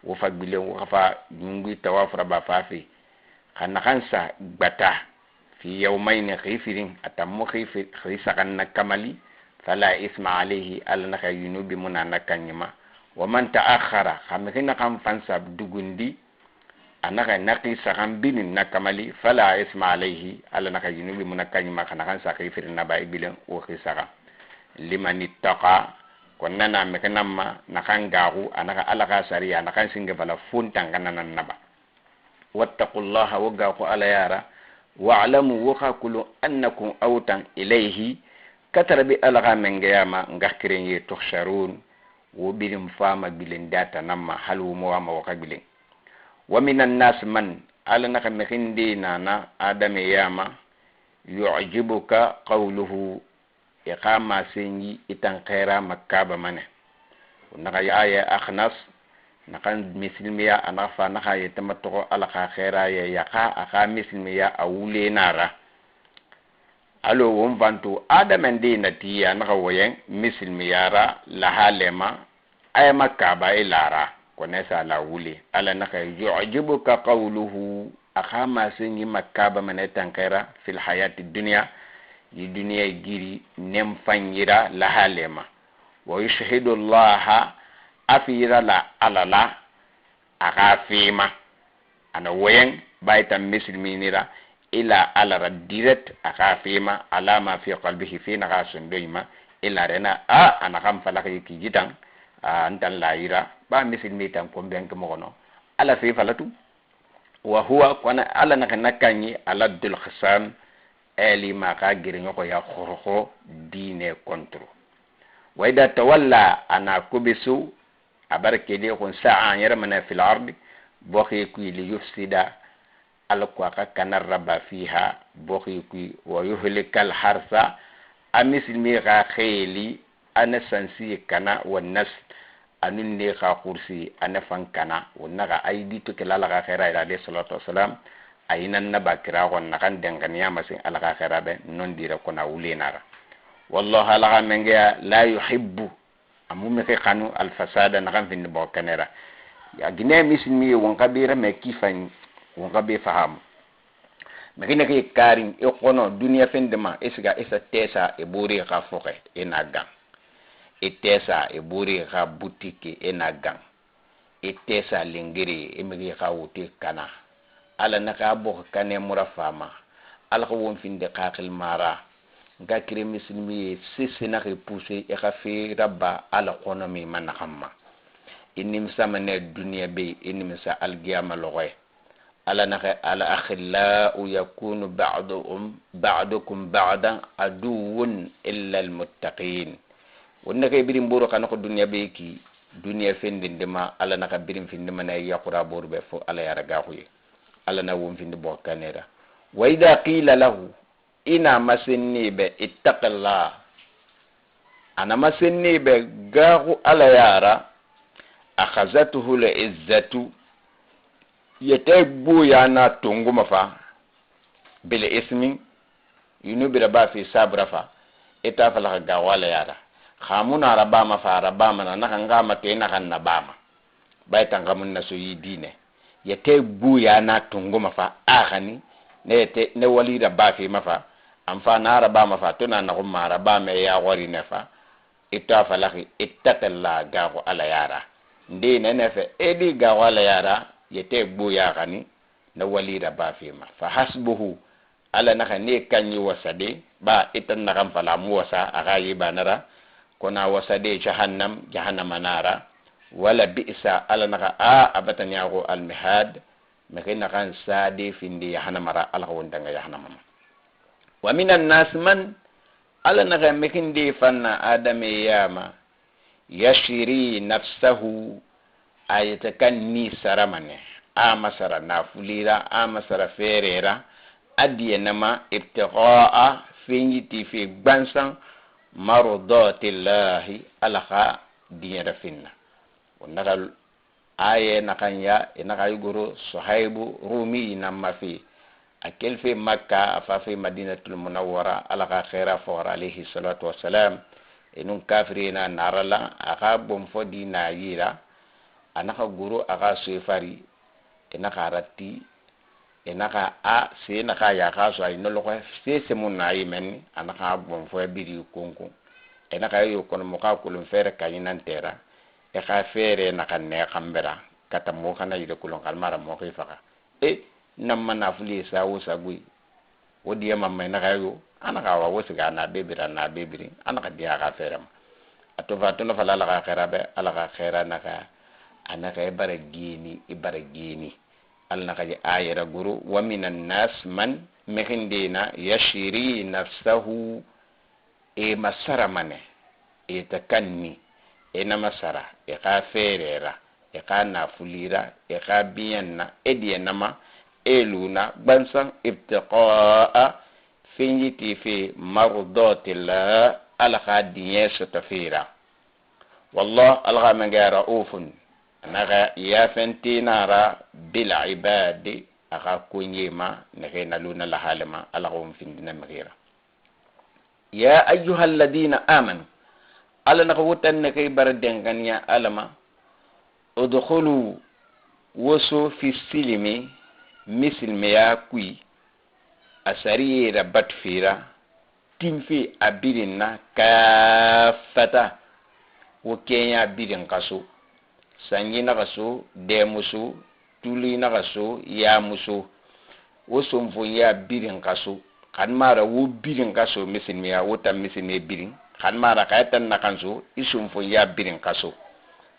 Speaker 1: wofa bilen wofa ngi tawafra ba fafi khana khansa gbata fi yawmayn khifirin atammu khisa kanna kamali fala isma alayhi alna khayunubi munana kanyima wa man ta'akhkhara khamina kam fansa dugundi anaka naqisa khambinin nakamali fala isma alayhi alna khayunubi munana kanyima khana khansa khifirin nabai bilen wo khisa liman ittaqa konna na mekanamma nakangahu anaka alaka sariya nakan singe bala funtan kanana naba wattaqullaha wagaku ala yara wa'lamu wakulu annakum awtan ilayhi katarabi alaka mengeyama ngakiren ye tuhsharun wo birim fama bilen data namma halu mo ama wakabilen wa minan nas man ala naka mekindi nana adame yama yu'jibuka qawluhu iqama sengi itan khaira makkaba mane naka ya akhnas nakan misilmiya anafa naka yetamatto ala khaira ya yaqa aka misilmiya awule nara alo won bantu adamen de natiya naka woyen misilmiyara la halema ay makkaba ilara konesa la wule ala naka yu'jibuka qawluhu akhama sengi makkaba mane tan khaira fil hayati dunya di dunia giri nem fanyira la halema wa yushhidu Allah afira la alala akafima ana wayen baitam musliminira ila alara direct akafima alama fi qalbihi fi naqasun doima ila rena ana kam falaka yiki jitang antan laira ba muslimi tan ko benk mogono ala fi falatu wa huwa kana ala nakanyi ala dul khisam eli maka giringo ko ya khorho dine kontro waida tawalla ana kubisu abarke de kon sa'a yarmana fil ardi bokhi ku li yufsida al qaqa kanar rabba fiha bokhi ku wa yuhlikal harsa amismi ga khayli ana sansi kana wan nas anun ne kha kursi ana fankana wonnaga aidi to kelala ga khaira ila de salatu wassalam ayinan na bakira kon nakan dengania masin alaka kharabe non dira kona wulenara wallahi alaka menga la yuhibbu amume ke khanu al fasada nakan fin bo kanera ya gine mismi won kabira me kifan won kabe faham megine ke karin e kono dunia fendema esiga esa tesa e buri ka foke enaga e tesa e buri ka boutique enaga e tesa lingiri e megi ka wuti kana ala naka bo kane murafama ala ko won finde qaqil mara ga kire muslimi sisi na ke pousser e khafi rabba ala qonomi manakhamma inim samane dunya be inim sa alqiyama logoy ala naka ala akhilla yakunu ba'dukum ba'dan aduwwun illa almuttaqin wonna kay birim buru kan ko dunya be ki dunya fendindema ala naka birim findema na yaqura borbe fo ala yara gahuye ala na won finde bo kanera wa idha qila lahu ina masinni be ittaqillah ana masinni be gahu ala yara akhazatuhu la izzatu yatabu yana tunguma fa bil ismi yunubira ba fi sabrafa ita fala ga wala yara khamuna rabama fa rabama na ngama te na kan nabama baita ngamun na suyi dine yete buya na tunguma fa akhani ne wali rabba fi mafa amfa na rabama fa tuna na kuma rabama ya wari nefa ita falaki ittakalla gago ala yara ndi nenefe edi gago ala yara yete buya khani na wali rabba fi ma fa hasbuhu ala naka ne kanyi wasade ba itan na kan fala mu wasa aga yi banara kona wasade jahannam nara wala bi'sa ala naka abatan yago al mihad makina kan sade findi jahannamara ala wondanga jahannama wa minan nas man ala naka mekindi fanna adame yama yashiri nafsahu ayatakanni saramane masara nafulira masara ferera adiye nama ibtiqa'a finjiti fi gbansan marudatillahi alaka diyara finna wonaka aye nakanya inaka yuguru suhaibu rumi namma fi akil fi makka afa fi madinatul munawwara alaka khaira fawra alayhi salatu wassalam inun kafirina narala aka bomfo dina yira anaka guru aka suifari inaka ratti enaka se naka ya kaso ay no lokho se mun na yimen anaka bon fo biri konko enaka yo kono mo ka kulun fere kanyinan tera e ka fere naka ne kambera kata mo kana yide kulon kalmara mo ko faka namma na fuli sa wosa gui wodi yama mai naka yo anaka wa wosiga na bebira anaka dia ka fere ato va to no fala la ka kharabe ala ka khaira naka anaka ibara gini alna kaji ayira guru wa minan nas man mehindina yashiri nafsahu masara mane takanni na masara ka ferera ka nafulira ka biyanna ediyanama eluna bansan ibtiqa'a finjiti fi mardatillah alaka diye sotafira wallah alga mangara ufun naga ya fenti nara bil ibadi aka kunyema nake naluna la halama ala ko findina magira ya ayyuhal ladina amanu ala naka wutan nake bar denganya alama udkhulu wasu fi silmi misl ya kui asari rabat fira timfi abirinna kafata wo kenya birin kaso sangi na kaso demusu tuli na kaso ya musu wo somfo ya birin kaso kan mara wo birin kaso misilmiya wo tam misilme birin kan mara kayatan na kanso isumfo ya birin kaso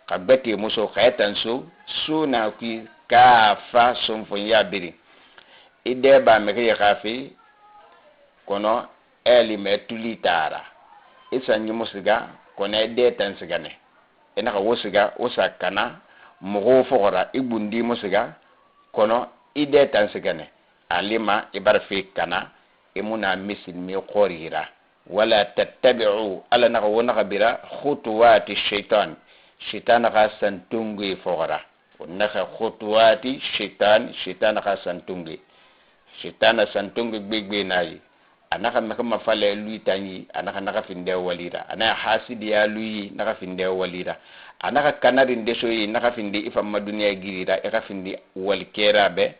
Speaker 1: kabete muso kayatan so na ki kafa somfo ya birin ide ba me ke kafi kono elime tuli tara isanyi musiga kono ide tan sigane enaka wosiga osakana mogo fogora ibundi musiga kono ide tan sigane alima ibarfi kana imuna misilmi qorira wala tattabi'u ala naka wonaka bira khutuwati shaitan ka santungi fogora wonaka khutuwati shaitan ka santungi shaitan santungi gbegbe nayi anaka makama fale lui tanyi anaka naka finde walira ana hasidi ya lui naka finde walira anaka kanari ndeso yi naka finde ifa madunia girira eka finde walkera be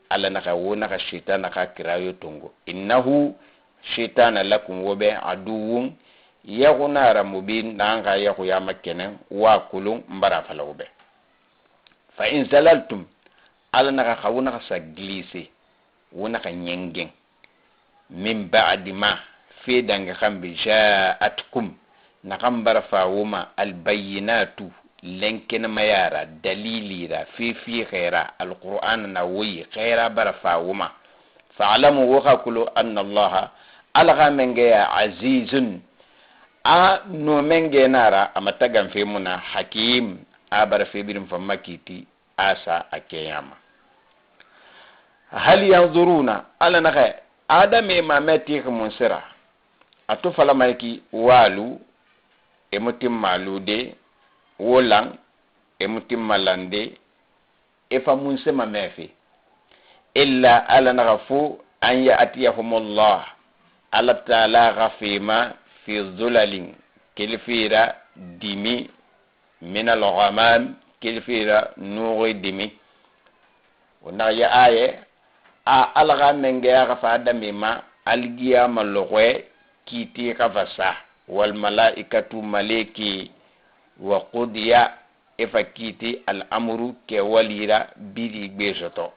Speaker 1: ala naka wona ka shaitan naka kirayo tungo innahu shaitan lakum wobe aduwun yagunara mubin nanga yaku ya makene wa kulun mbara falawbe fa in zalaltum ala naka khawuna ka saglisi wona ka nyengen min ba'di ma fi danga kambi ja'atkum nakambara fawuma albayinatu lenken mayara dalilira fi khaira alquran na wi khaira bara fawuma fa'lamu wa qulu anna allah alga menge ya azizun no menge nara amatagan fi muna hakim abara fi birim famakiti asa akeyama hal yanzuruna ala nakha adame mamati khmusira atu fala malki walu emutim malude wolang emutim malande efa munse mamefi illa ala naghafu an ya'tiyahumullah ala ta'ala ghafima fi dhulalin kilfira dimi min al-ghamam kilfira nuuri dimi wona ya aye a alga menge ya fa adamima algiya malogwe kiti ka fasa wal malaikatu maliki wa qudiya ifa kiti al amru ke walira bidi besoto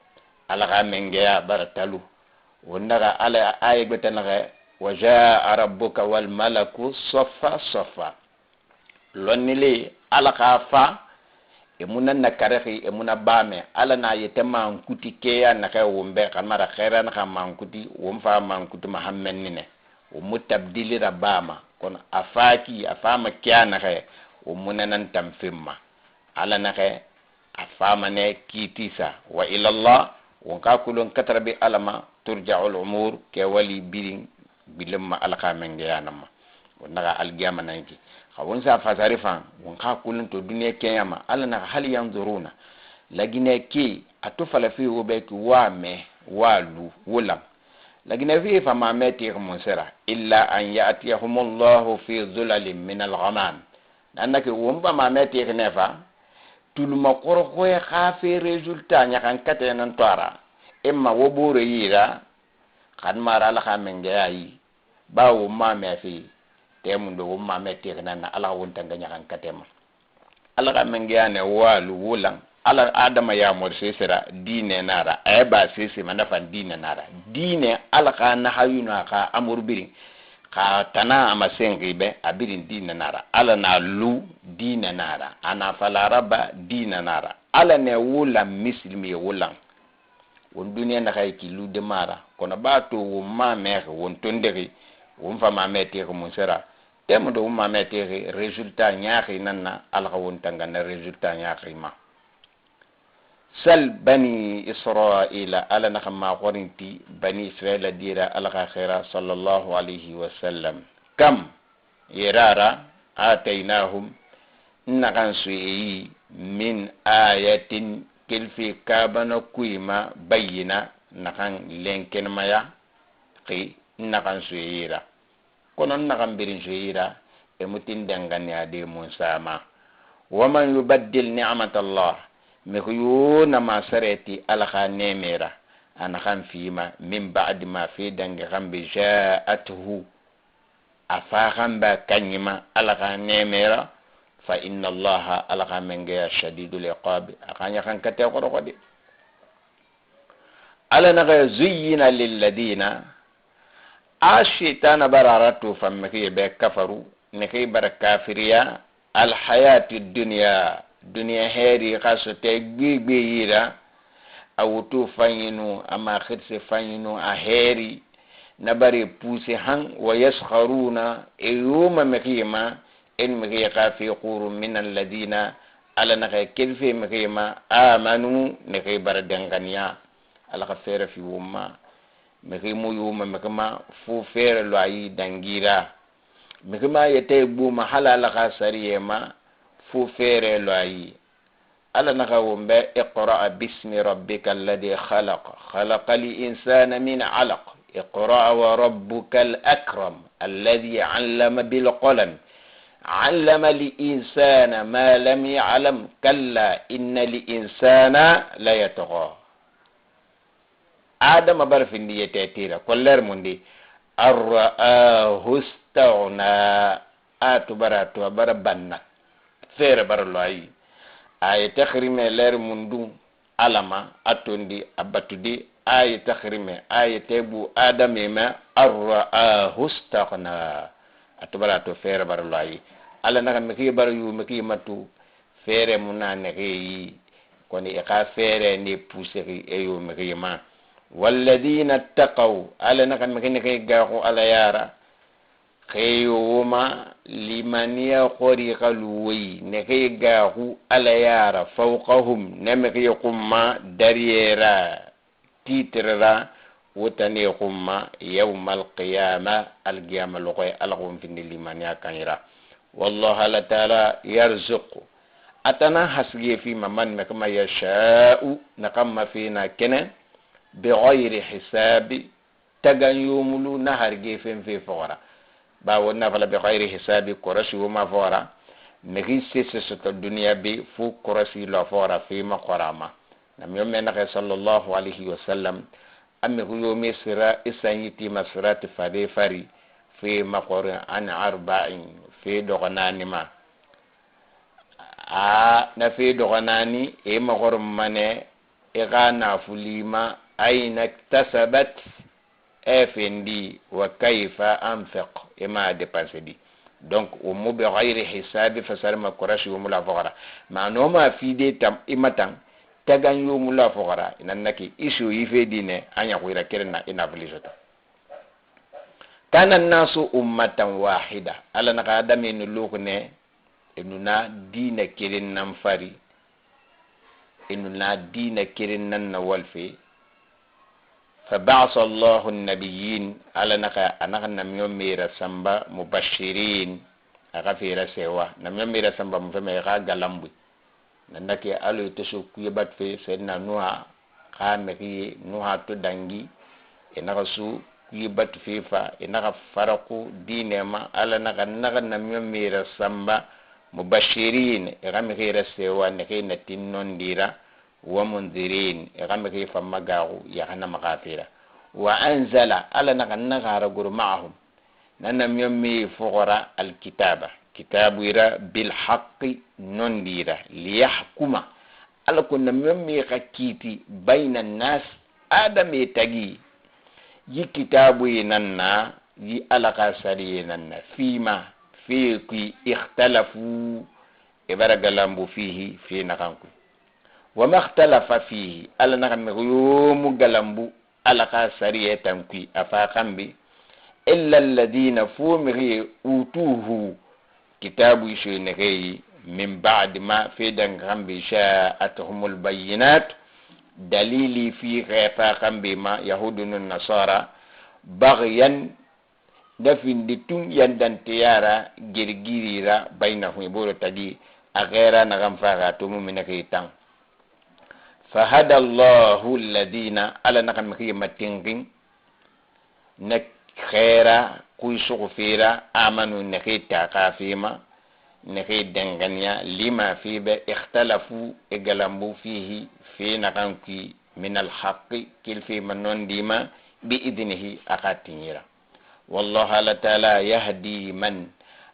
Speaker 1: alga menge ya baratalu wona ala aye betanaga wa jaa rabbuka wal malaku saffa saffa lonili alaka fa emuna nakarehi emuna bame ala na yete mankuti keya na ka wumbe kamara khairan ka mankuti wumfa mankuti muhammad nine umutabdili rabama kon afaki afama kyana khe umuna nan tamfimma ala na khe afama ne kitisa wa ila allah wonka kulon katrabi alama turja'ul umur ke wali birin bilimma alaka mengeyanama wonnaga algiyama nanki khawon sa fasarifa wonka kulun to duniya kiyama ala na hal yanzuruna lagine ki atufala fi wobeki wame walu wulam lagine fi fama meti musira illa an ya'tiyahumullahu fi dhulalin min al-ghamam annaki womba ma meti nefa tuluma korko e khafi resultat nya kan katenan toara emma wobore yira kan mara la khamenge ayi bawo ma me fi temundo wumma meti na ala wonta nganya kan katema ala khamenge ane walu wulam ala adama ya mor sesera dine nara eba sese manafa dine nara dine ala ka na hayuna ka amur birin ka tana amasengi be abirin dine nara ala na lu dine nara ana falaraba dine nara ala ne wula muslimi wula won duniya na kay ki lu de mara kono bato wo ma mer won tonderi won fa ma mete ko musera temo do ma mete resultat nyaaki nanna ala ka won tangana resultat nyaaki ma sal bani israila ala nakama qorinti bani israila dira ala khaira sallallahu alayhi wa sallam kam yarara atainahum nakan suyi min ayatin kilfi kabana kuima bayina nakan lenken maya qi nakan suyira kono nakan birin suyira e mutin dangane ade musama waman yubaddil ni'matallah mekuyo na masareti alaka nemera ana kan fima min ba'di ma fi dangi kambe ja'atuhu afa kamba kanyima alaka nemera fa inna allaha alaka menga shadidul iqab akanya kan kate ko di ala naga zuyyina lil ladina ashitana bararatu famaki be kafaru neki bar kafiriya al hayatid dunya dunia heri kaso te gbegbe yira awutu fanyinu ama khirse fanyinu a heri nabari puse han wa yaskharuna yuma makima en makika fi quru min alladina ala naka kelfe makima amanu ne kay bar dangania ala khafera fi wumma makimu yuma makima fu fere lo ayi dangira makima yete bu mahala la khasariyema fu fere lo ayi ala naka wumbe iqra bismi rabbikal ladhi khalaqal insana min 'alaq اقرأ وربك الأكرم الذي علم بالقلم علم الإنسان ما لم يعلم كلا إن الإنسان لا يطغى آدم برف النية تيرا كلر مندي الرآه استغنى آتو بربنا فير برلوي آية تخريم لير مندو علما أتوندي أبتدي آية تخريم آية تبو آدم ما الرآه استغنى أتبراتو فير برلوي على نغم مكي بريو مكي ماتو فير منا نغي كوني إقا فير ني بوسري أيو مكي ما والذين اتقوا على نغم مكي نغي غاقو على يارا خيوما لمن يخوري قلوي نغي غاقو على يارا فوقهم نمكي قما دريرا تيترا وتني قما يوم القيامة القيامة لغوي ألغم في لمن يكايرا والله تعالى يرزق أتنا حسجي في من مكما يشاء نقم فينا كنا بغير حساب تغن يوملو نهر جيفين في فورا ba wonna fala bi khairi hisabi qurashi ma fora megi sese soto dunia bi fu qurashi la fora fi ma qorama nam yomme na sallallahu alaihi wasallam amme ko yomi sira isanyiti masrati fade fari fi ma qora an arba'in fi doganani ma na fi doganani e ma qor mane e gana fulima aina iktasabat efendi wa kayfa anfiq ima dépenser di donc o mo be ghayri hisabi fasar ma qurashi wa mula fuqara ma no ma fi de tam imatan tagan yo mula fuqara inannaki isu yife dine anya ko ira kerna ina blisota kana nasu ummatan wahida ala na adami no lokne inuna dina kirin nan fari inuna dina kirin nan na walfi فبعث الله النبيين على نقا أنا نميوم ميرا سامبا مبشرين أغفير سوا نميوم ميرا سامبا مفهمي غا غلامبي نندكي ألو يتشو كيبات في سيدنا نوح خامكي نوح تدنجي إنغسو كيبات فيفا إنغا فرقو دينما على نقا نميوم ميرا سامبا مبشرين أغامي غير سوا نكي نتنون ديرا ومنذرين غمغي فمغاو يغنا مغافرة وأنزل على نغار غور معهم ننم يمي فغرا الكتابة كتاب يرى بالحق ننديرا ليحكم على كنا يمي خكيتي بين الناس آدم يتغي يي كتاب يننا يي ألقى سريننا فيما فيكي اختلفوا إبرغلامبو فيه في نغانكو وما اختلف فيه ألا نغم يوم غلامبو ألقى سرية تنكي أفاقم بي إلا الذين فومغي أوتوه كتاب يشينغي من بعد ما في دنغم شاءتهم البينات دليلي في غفاقم بما يهود النصارى بغيا دفن دتون يندن تيارا جرجيرا بينهم يبورو تدي أغيرا نغم فاغاتهم من غيتان فهدى الله الذين على نقم كيما تنقين نخيرا كوي سغفيرا آمنوا نخي تاقافيما نخي دنغنيا لما في اختلفوا اقلموا فيه في نقنكي من الحق كل في منون ديما بإذنه أقاتنيرا والله تعالى يهدي من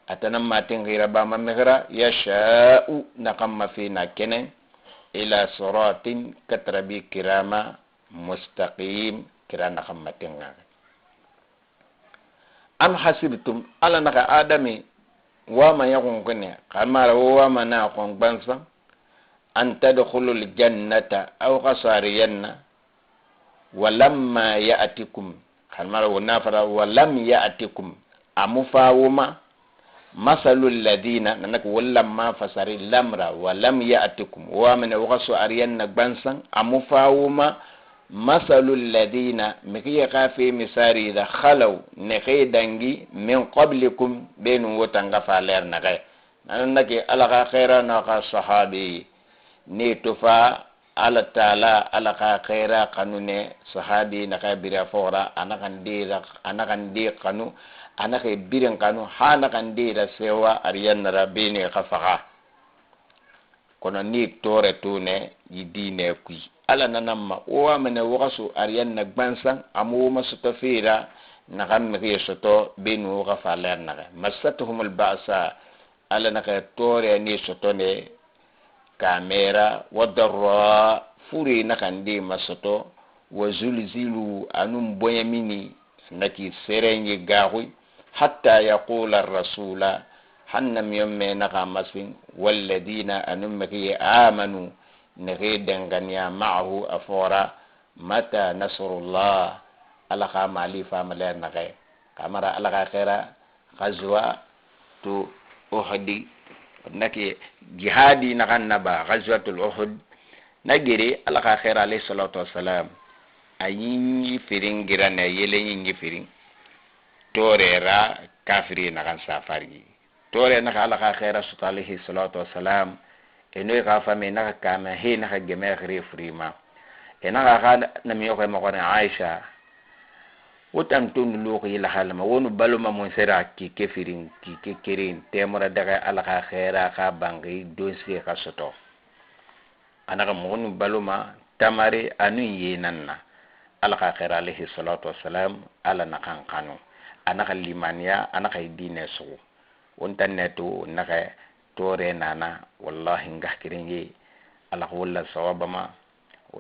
Speaker 1: أتنمى تنغير باما مغرا يشاء نقم فينا كنن إلى صراط كتربي كرامة مستقيم كرانا خمتين أم حسبتم على نقا آدمي وما يقون كنيا قال وما ناقون بانسا أن تدخلوا الجنة أو قصارينا ولما يأتكم قال ونافر ولم يأتكم أمفاوما مثل الذين نك ولما فسر الامر ولم ياتكم ومن وغسو اريان بانسان امفاوما مثل الذين مكي قافي مساري ذا خلو نخي دنجي من قبلكم بين وتنغفا لير نغي نك الغا خيرا نغا صحابي نيتفا على تعالى الغا خيرا قانوني صحابي نغا بيرا فورا انا كان دي قانو ana ke biren kanu hana kan dira sewa ariyan rabini khafaga kono ni tore tune yidine kui ala nanamma o amene wakasu ariyan na gbansan amu masutafira na kan me soto benu ghafalan na masatuhum alba'sa ala na ka tore ni soto ne kamera wadarra furi na kan di masoto wazulzilu anum boyamini naki serenye gahui حتى يقول الرسول حنم يومي نغامسين والذين أنمكي آمنوا نغيدن غنيا معه أفورا متى نصر الله ألقى مالي فاملير نغي كامرا ألقى خيرا غزوة تو أحدي نكي جهادي نغنبا غزوة الأحد نجري ألقى خيرا عليه الصلاة والسلام أيني فيرين جرانا يليني فيرين torera kafiri na kan safari tore na kala ka khaira sallallahu salatu wassalam eno ka fami na ka ma he na ka geme khri frima ena ka na mi ko ma ko Aisha wotam ton loqi la halama wonu baluma mon sera ki kefirin ki kekerin temora daga alaka khaira ka bangi dossier ka soto anaka monu baluma tamari anu yenanna alaka khaira alayhi salatu wassalam ala nakan kanu anaka limaniya anaka dine so wontan neto naka tore nana wallahi ngahkiringi alaka wala sawabama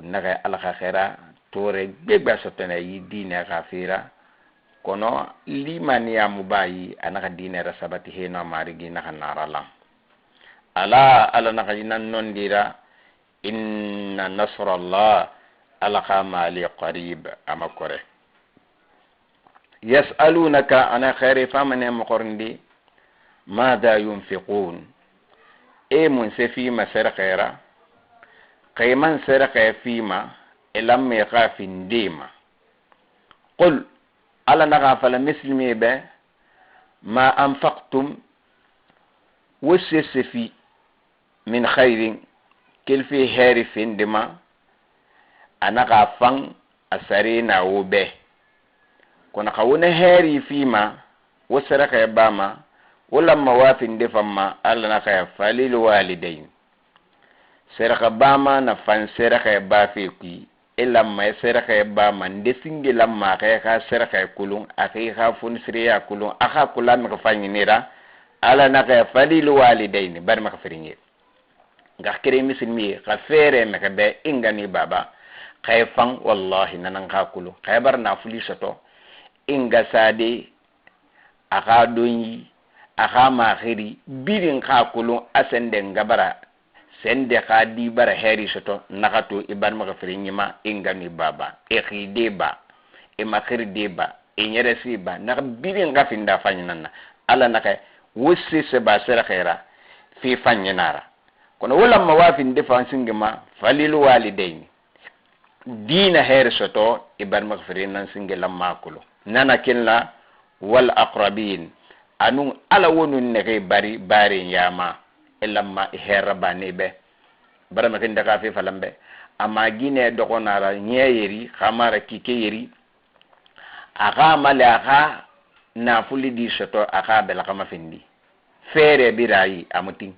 Speaker 1: naka alaka khaira tore beba sotana yi dine kafira kono limaniya mubayi anaka dine rasabati hena marigi naka narala ala naka nan nondira inna nasrallah alaka mali qarib amakore yas'alunaka ana khairi famane makorndi ماذا ينفقون من سفيما سرقيرا قيمان سرقي فيما لم يخاف ديما قل على نغافل مسلمي به ما أنفقتم وسيسفي من خير كل في هارف دما أنا غافن أسرينا وبه كنا قونا هاري فيما وسرقي باما ولما وافن دفما ألا نخير فللوالدين سرق باما نفن سرق بافيكي إلا ما سرق باما ندسنج لما خيخا سرق كلون أخيخا فنسريا كلون أخا كلان مكفاني نيرا ألا نخير فللوالدين بار مكفريني غاكري مسلمي غفيري مكبه إنغاني بابا خيفان والله ننغا كلو خيبر نافلي ستو إنغا سادي أخا دوني aha mahiri birin ka kulun asende ngabara sende ka di bara heri soto nakato ibar maka frinyima ingani baba deba makhir deba nyeresi ba nak birin ga finda fanyana ala naka wusi se ba sera khaira fi fanyanara kono wala mawafin defensin gima falilu walidaini dina heri soto ibar maka frinan singela makulo nana kinla wal aqrabin anun ala wonun nege bari yama elamma herra banebe bara makin daga fi falambe ama gine dokonara nyeyeri khamara kikeyeri aga malaha na fuli di soto aga bela kama findi fere birayi amutin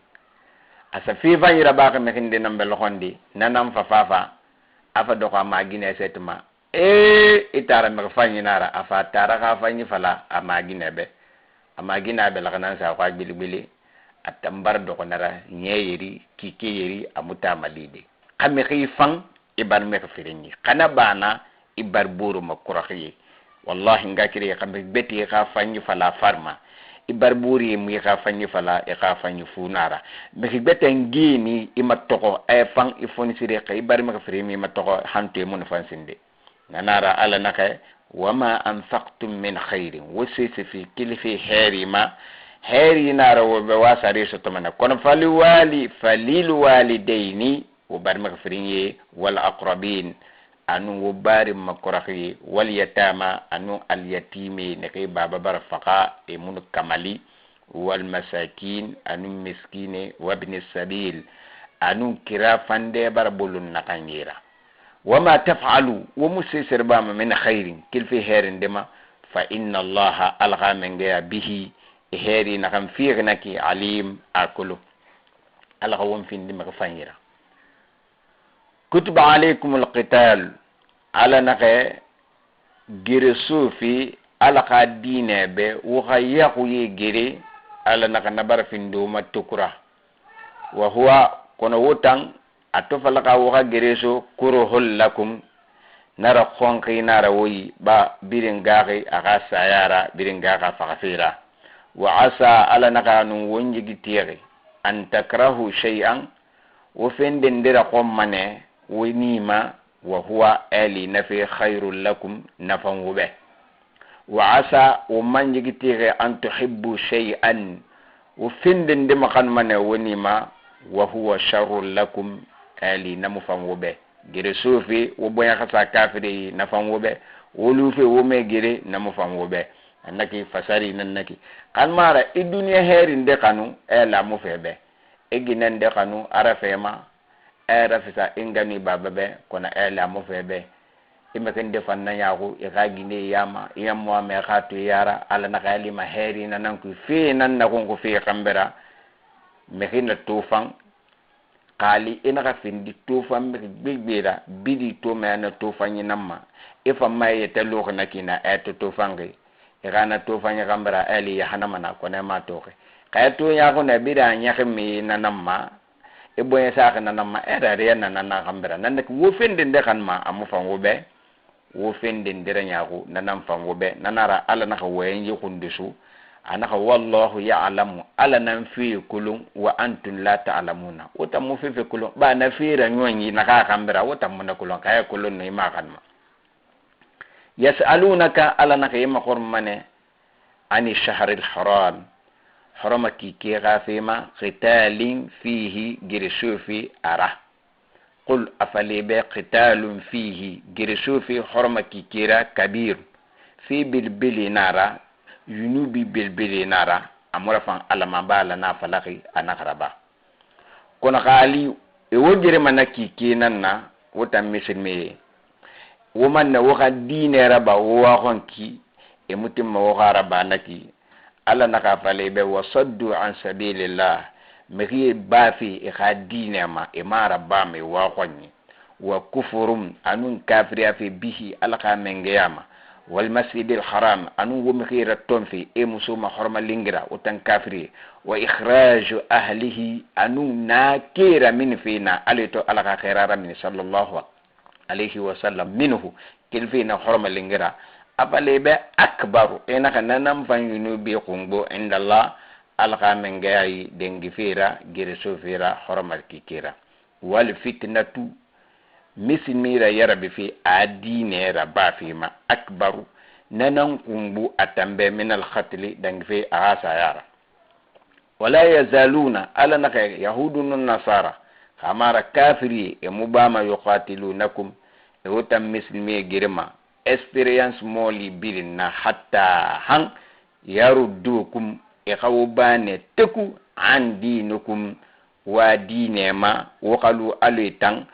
Speaker 1: asa fi vanyira baka makin de nambe lokondi nanam fafafa afa doko ama gine setma itara me fanyinara afa tara ka fanyi fala ama gine be ama gina be lakanan sa kwa bilibili atambar do konara nyeyeri kikeyeri amuta malide kame khifan ibar me khfirini kana bana ibar buru makurahi wallahi ngakiri kame beti ka fanyi fala farma ibar buri mu ka fanyi fala e ka fanyi funara me khibete ngini imatoko ay fan ifoni sire ka ibar me khfirimi matoko hante mun fansinde nanara ala nakay وما أنفقتم من خير وسيس في كل في هارما هاري نار وبواسري ستمنا كون فللوالدين وبرمغفرين والأقربين أنو وبار مكرخي واليتامى أنو اليتيم نقي بابا برفقاء من كمالي والمساكين أنو مسكين وابن السبيل أنو كرافان دي بربولون نقنيرا وما تفعلوا ومسيسر باما من خير كل في هير دما فإن الله ألغى من به هيري نغم في غنكي عليم أكله ألغى ومفين دماغ فانيرا كتب عليكم القتال على نغي جرسو في ألغى دين به وغيقو يجري على نغي نبر في دوما تكرا وهو كنوتان atofalaka waka gereso kuruhul lakum nara khonqi nara woyi ba birin gari aga sayara birin gaga fakafira wa asa ala nakanu wonji gitiri an takrahu shay'an wa fendendira qommane wonima wa huwa ali nafi khairul lakum nafan wube wa asa wa manji gitiri an tuhibbu shay'an wa fendendima kan mane wonima wa huwa sharrul lakum ali namu fam wobe gere sofi wo boya khasa kafiri na fam wobe wolufe wo me gere namu fam wobe annaki fasari nannaki kan mara i dunya herin de kanu la mu febe eginen de kanu arafema rafisa ingani bababe kona la mu febe ima ken defan na yago e ga gine yama yammo me khatu yara ala na gali ma heri na nan ku fi nan na ko fi kambera me hina tufan qali ina ga findi tufan me bigbira bidi to me na tufan yinamma e fa may telo na kina et tufan ge e ga na tufan ya kambera ali ya hanama na ko ne ma to ke kay to ya ko ne bida nya khimi na namma e boye sa ka na namma era re na na kambera nan ko wo findi de kan ma amu fa wo be wo fendin dira nyaako nanam fango be nanara ala naka wayenje kundisu anaka wallahu ya'lamu ala nan fi kulun wa antum la ta'lamuna wata mu fi kulun ba na fira nyonyi naka kambira wata mu na kulun kaya kulun ne ma kan ma yas'alunaka ala naka yima qurmane ani shahril haram harama ki kira fima qitalin fihi girsufi ara قل أفلي بقتال فيه جرسو في حرمة كيرا كبير في بلبل نارا ينوبي بلبل نارا أمورا فان ألما بالا نافلقي أنا خربا كون غالي يوجر منكي كينانا وتمثل مي ومن وغا دين ربا وغنكي يمتم وغا ربا نكي ألا نكافلي وصدوا عن سبيل الله مغي بافي إخادين ما إمارة بامي واقوني وكفرم أنون كافريا في به ألقى من قيامة والمسجد الحرام أنون ومغير التنفي إمسوما حرم اللنجرة وتن كافري وإخراج أهله أنون ناكير من فينا أليتو ألقى خيرارا من صلى الله عليه وسلم منه كل فينا حرم اللنجرة أبالي أكبر إنك ننم فنينوبي قنبو عند الله alqa men gayi dengi fira gere sofira horomal kikira wal fitnatu misimira yarabi fi adine rabba fi ma akbaru nanan kumbu atambe min al khatli dengi fi asa yara wala yazaluna ala naka yahudun nasara khamara kafiri e mubama yuqatilunakum e wotam mislimi girma experience moli bilinna hatta han yaruddukum ikhawbane teku an dinukum wa dinema waqalu alitan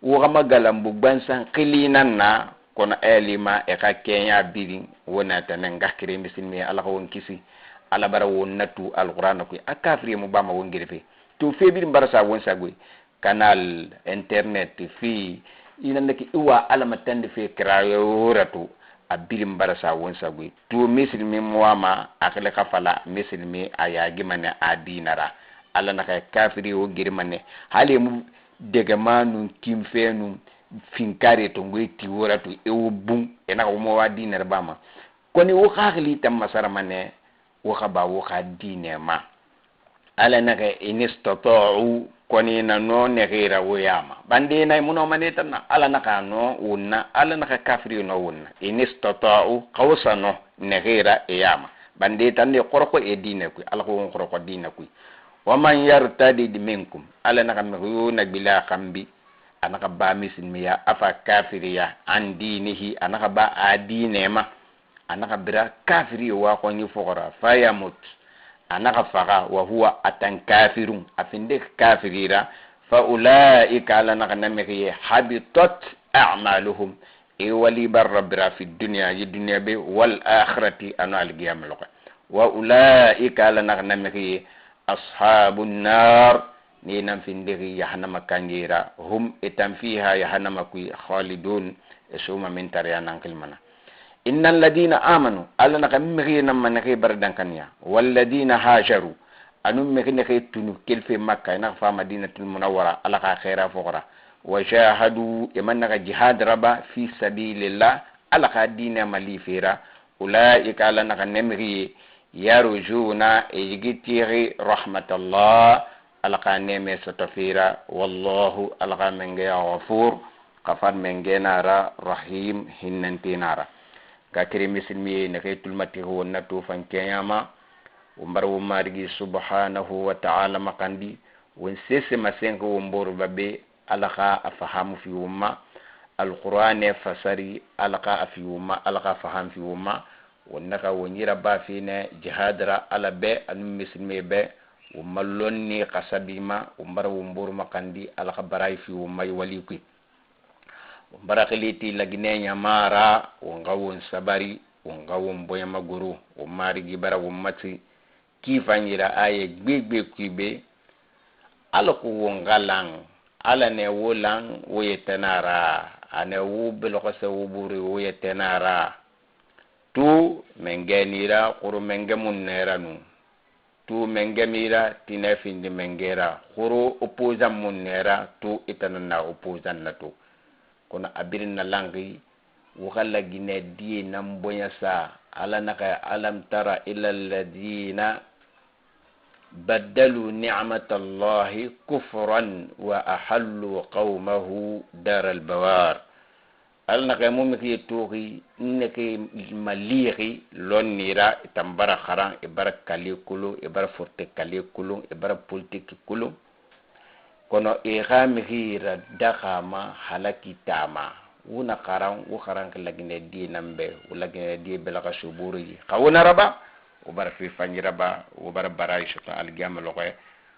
Speaker 1: wama galambu bansan qilinan na kono elima e ka kenya bidin wona tanen ngakire misilmi ala ko won kisi ala bara won natu alquran ko akafri mu bama won girfe to febir barasa won sagui canal internet fi ina neki iwa ala matande fe krayo ratu abirim barasa won sagui to misilmi muama akle kafala misilmi aya gimane adinara ala naka kafiri o girmane hali mu dega manu kimfenu finkare to ngweti woratu ewo bum ena ko mo wadi ner bama koni wo khagli tam masara mane wo khaba wo khadine ma ala naka inistatu koni na no ne gira wo yama bande nay muno maneta na ala naka no wonna ala naka kafiri no wonna inistatu qawsano ne gira yama bande tan ne qorko e dine ku ala ko qorko dine ku waman yartadid minkum ala naka me na bila kambi anaka ba misilmiya afa kafiriya an dinihi anaka ba adinema anaka bira kafiri wa ko ni fogora fayamut anaka faga wa huwa atan kafirun afinde kafirira fa ulaika ala naka nameke habitat a'maluhum e wali barra fi dunya yidunya be wal akhirati anal qiyamah wa ulaika ala naka nameke ashabun nar ni nam findiri yahanama kangira hum etam fiha yahanama kui khalidun esuma min tariyanan kilmana innal ladina amanu alla naka mihina manake bardankanya wal ladina hajaru anum mihina ke tunu kelfe makka na fa madinatul munawwara ala ka khaira fuqra wa jahadu imanaka jihad raba fi sabilillah ala ka dina malifira ulaika alla naka nemri yarujuna ejigitiri rahmatallah alqa neme satafira wallahu alqa menge ghafur qafan menge nara rahim hinnantinara ka kiri misilmi ne kaytul mati wonna to fankeyama umbar wumarigi subhanahu wa ta'ala makandi won sese masenko wombor babe alqa afahamu fi umma alquran fasari alqa afi umma alqa faham fi umma wonnaka wonira ba fine jihadra ala be an misilmi be umallonni qasabima umbar wumbur makandi al khabarai fi umay waliki barakiliti lagine nyamara wongawon sabari wongawon boya maguru o mari gibara wommati kifanyira aye gbegbe kwibe alako wongalang ala ne wolang woyetenara ane wo belokose wo buri woyetenara tu mengenira kuru mengemunera nu tu mengemira tinefindi mengera kuru opposant munera tu itanana opposant na tu kono abirin na langi wakala gine die nambonya sa ala naka alam tara ila alladhina بدلوا نعمة الله كفرا وأحلوا قومه دار البوار ألنا كمومي كي توغي إنكي مليغي لون نيرا تنبرا خران إبرا كالي كلو إبرا فورتي كالي كلو إبرا بولتيك كلو كونو إغامي غير دخاما حلاكي تاما ونا خران وخران كلاجين دي نمبي ولاجين دي بلغا شبوري خونا ربا وبر في فني ربا وبر براي شتا الجام لغه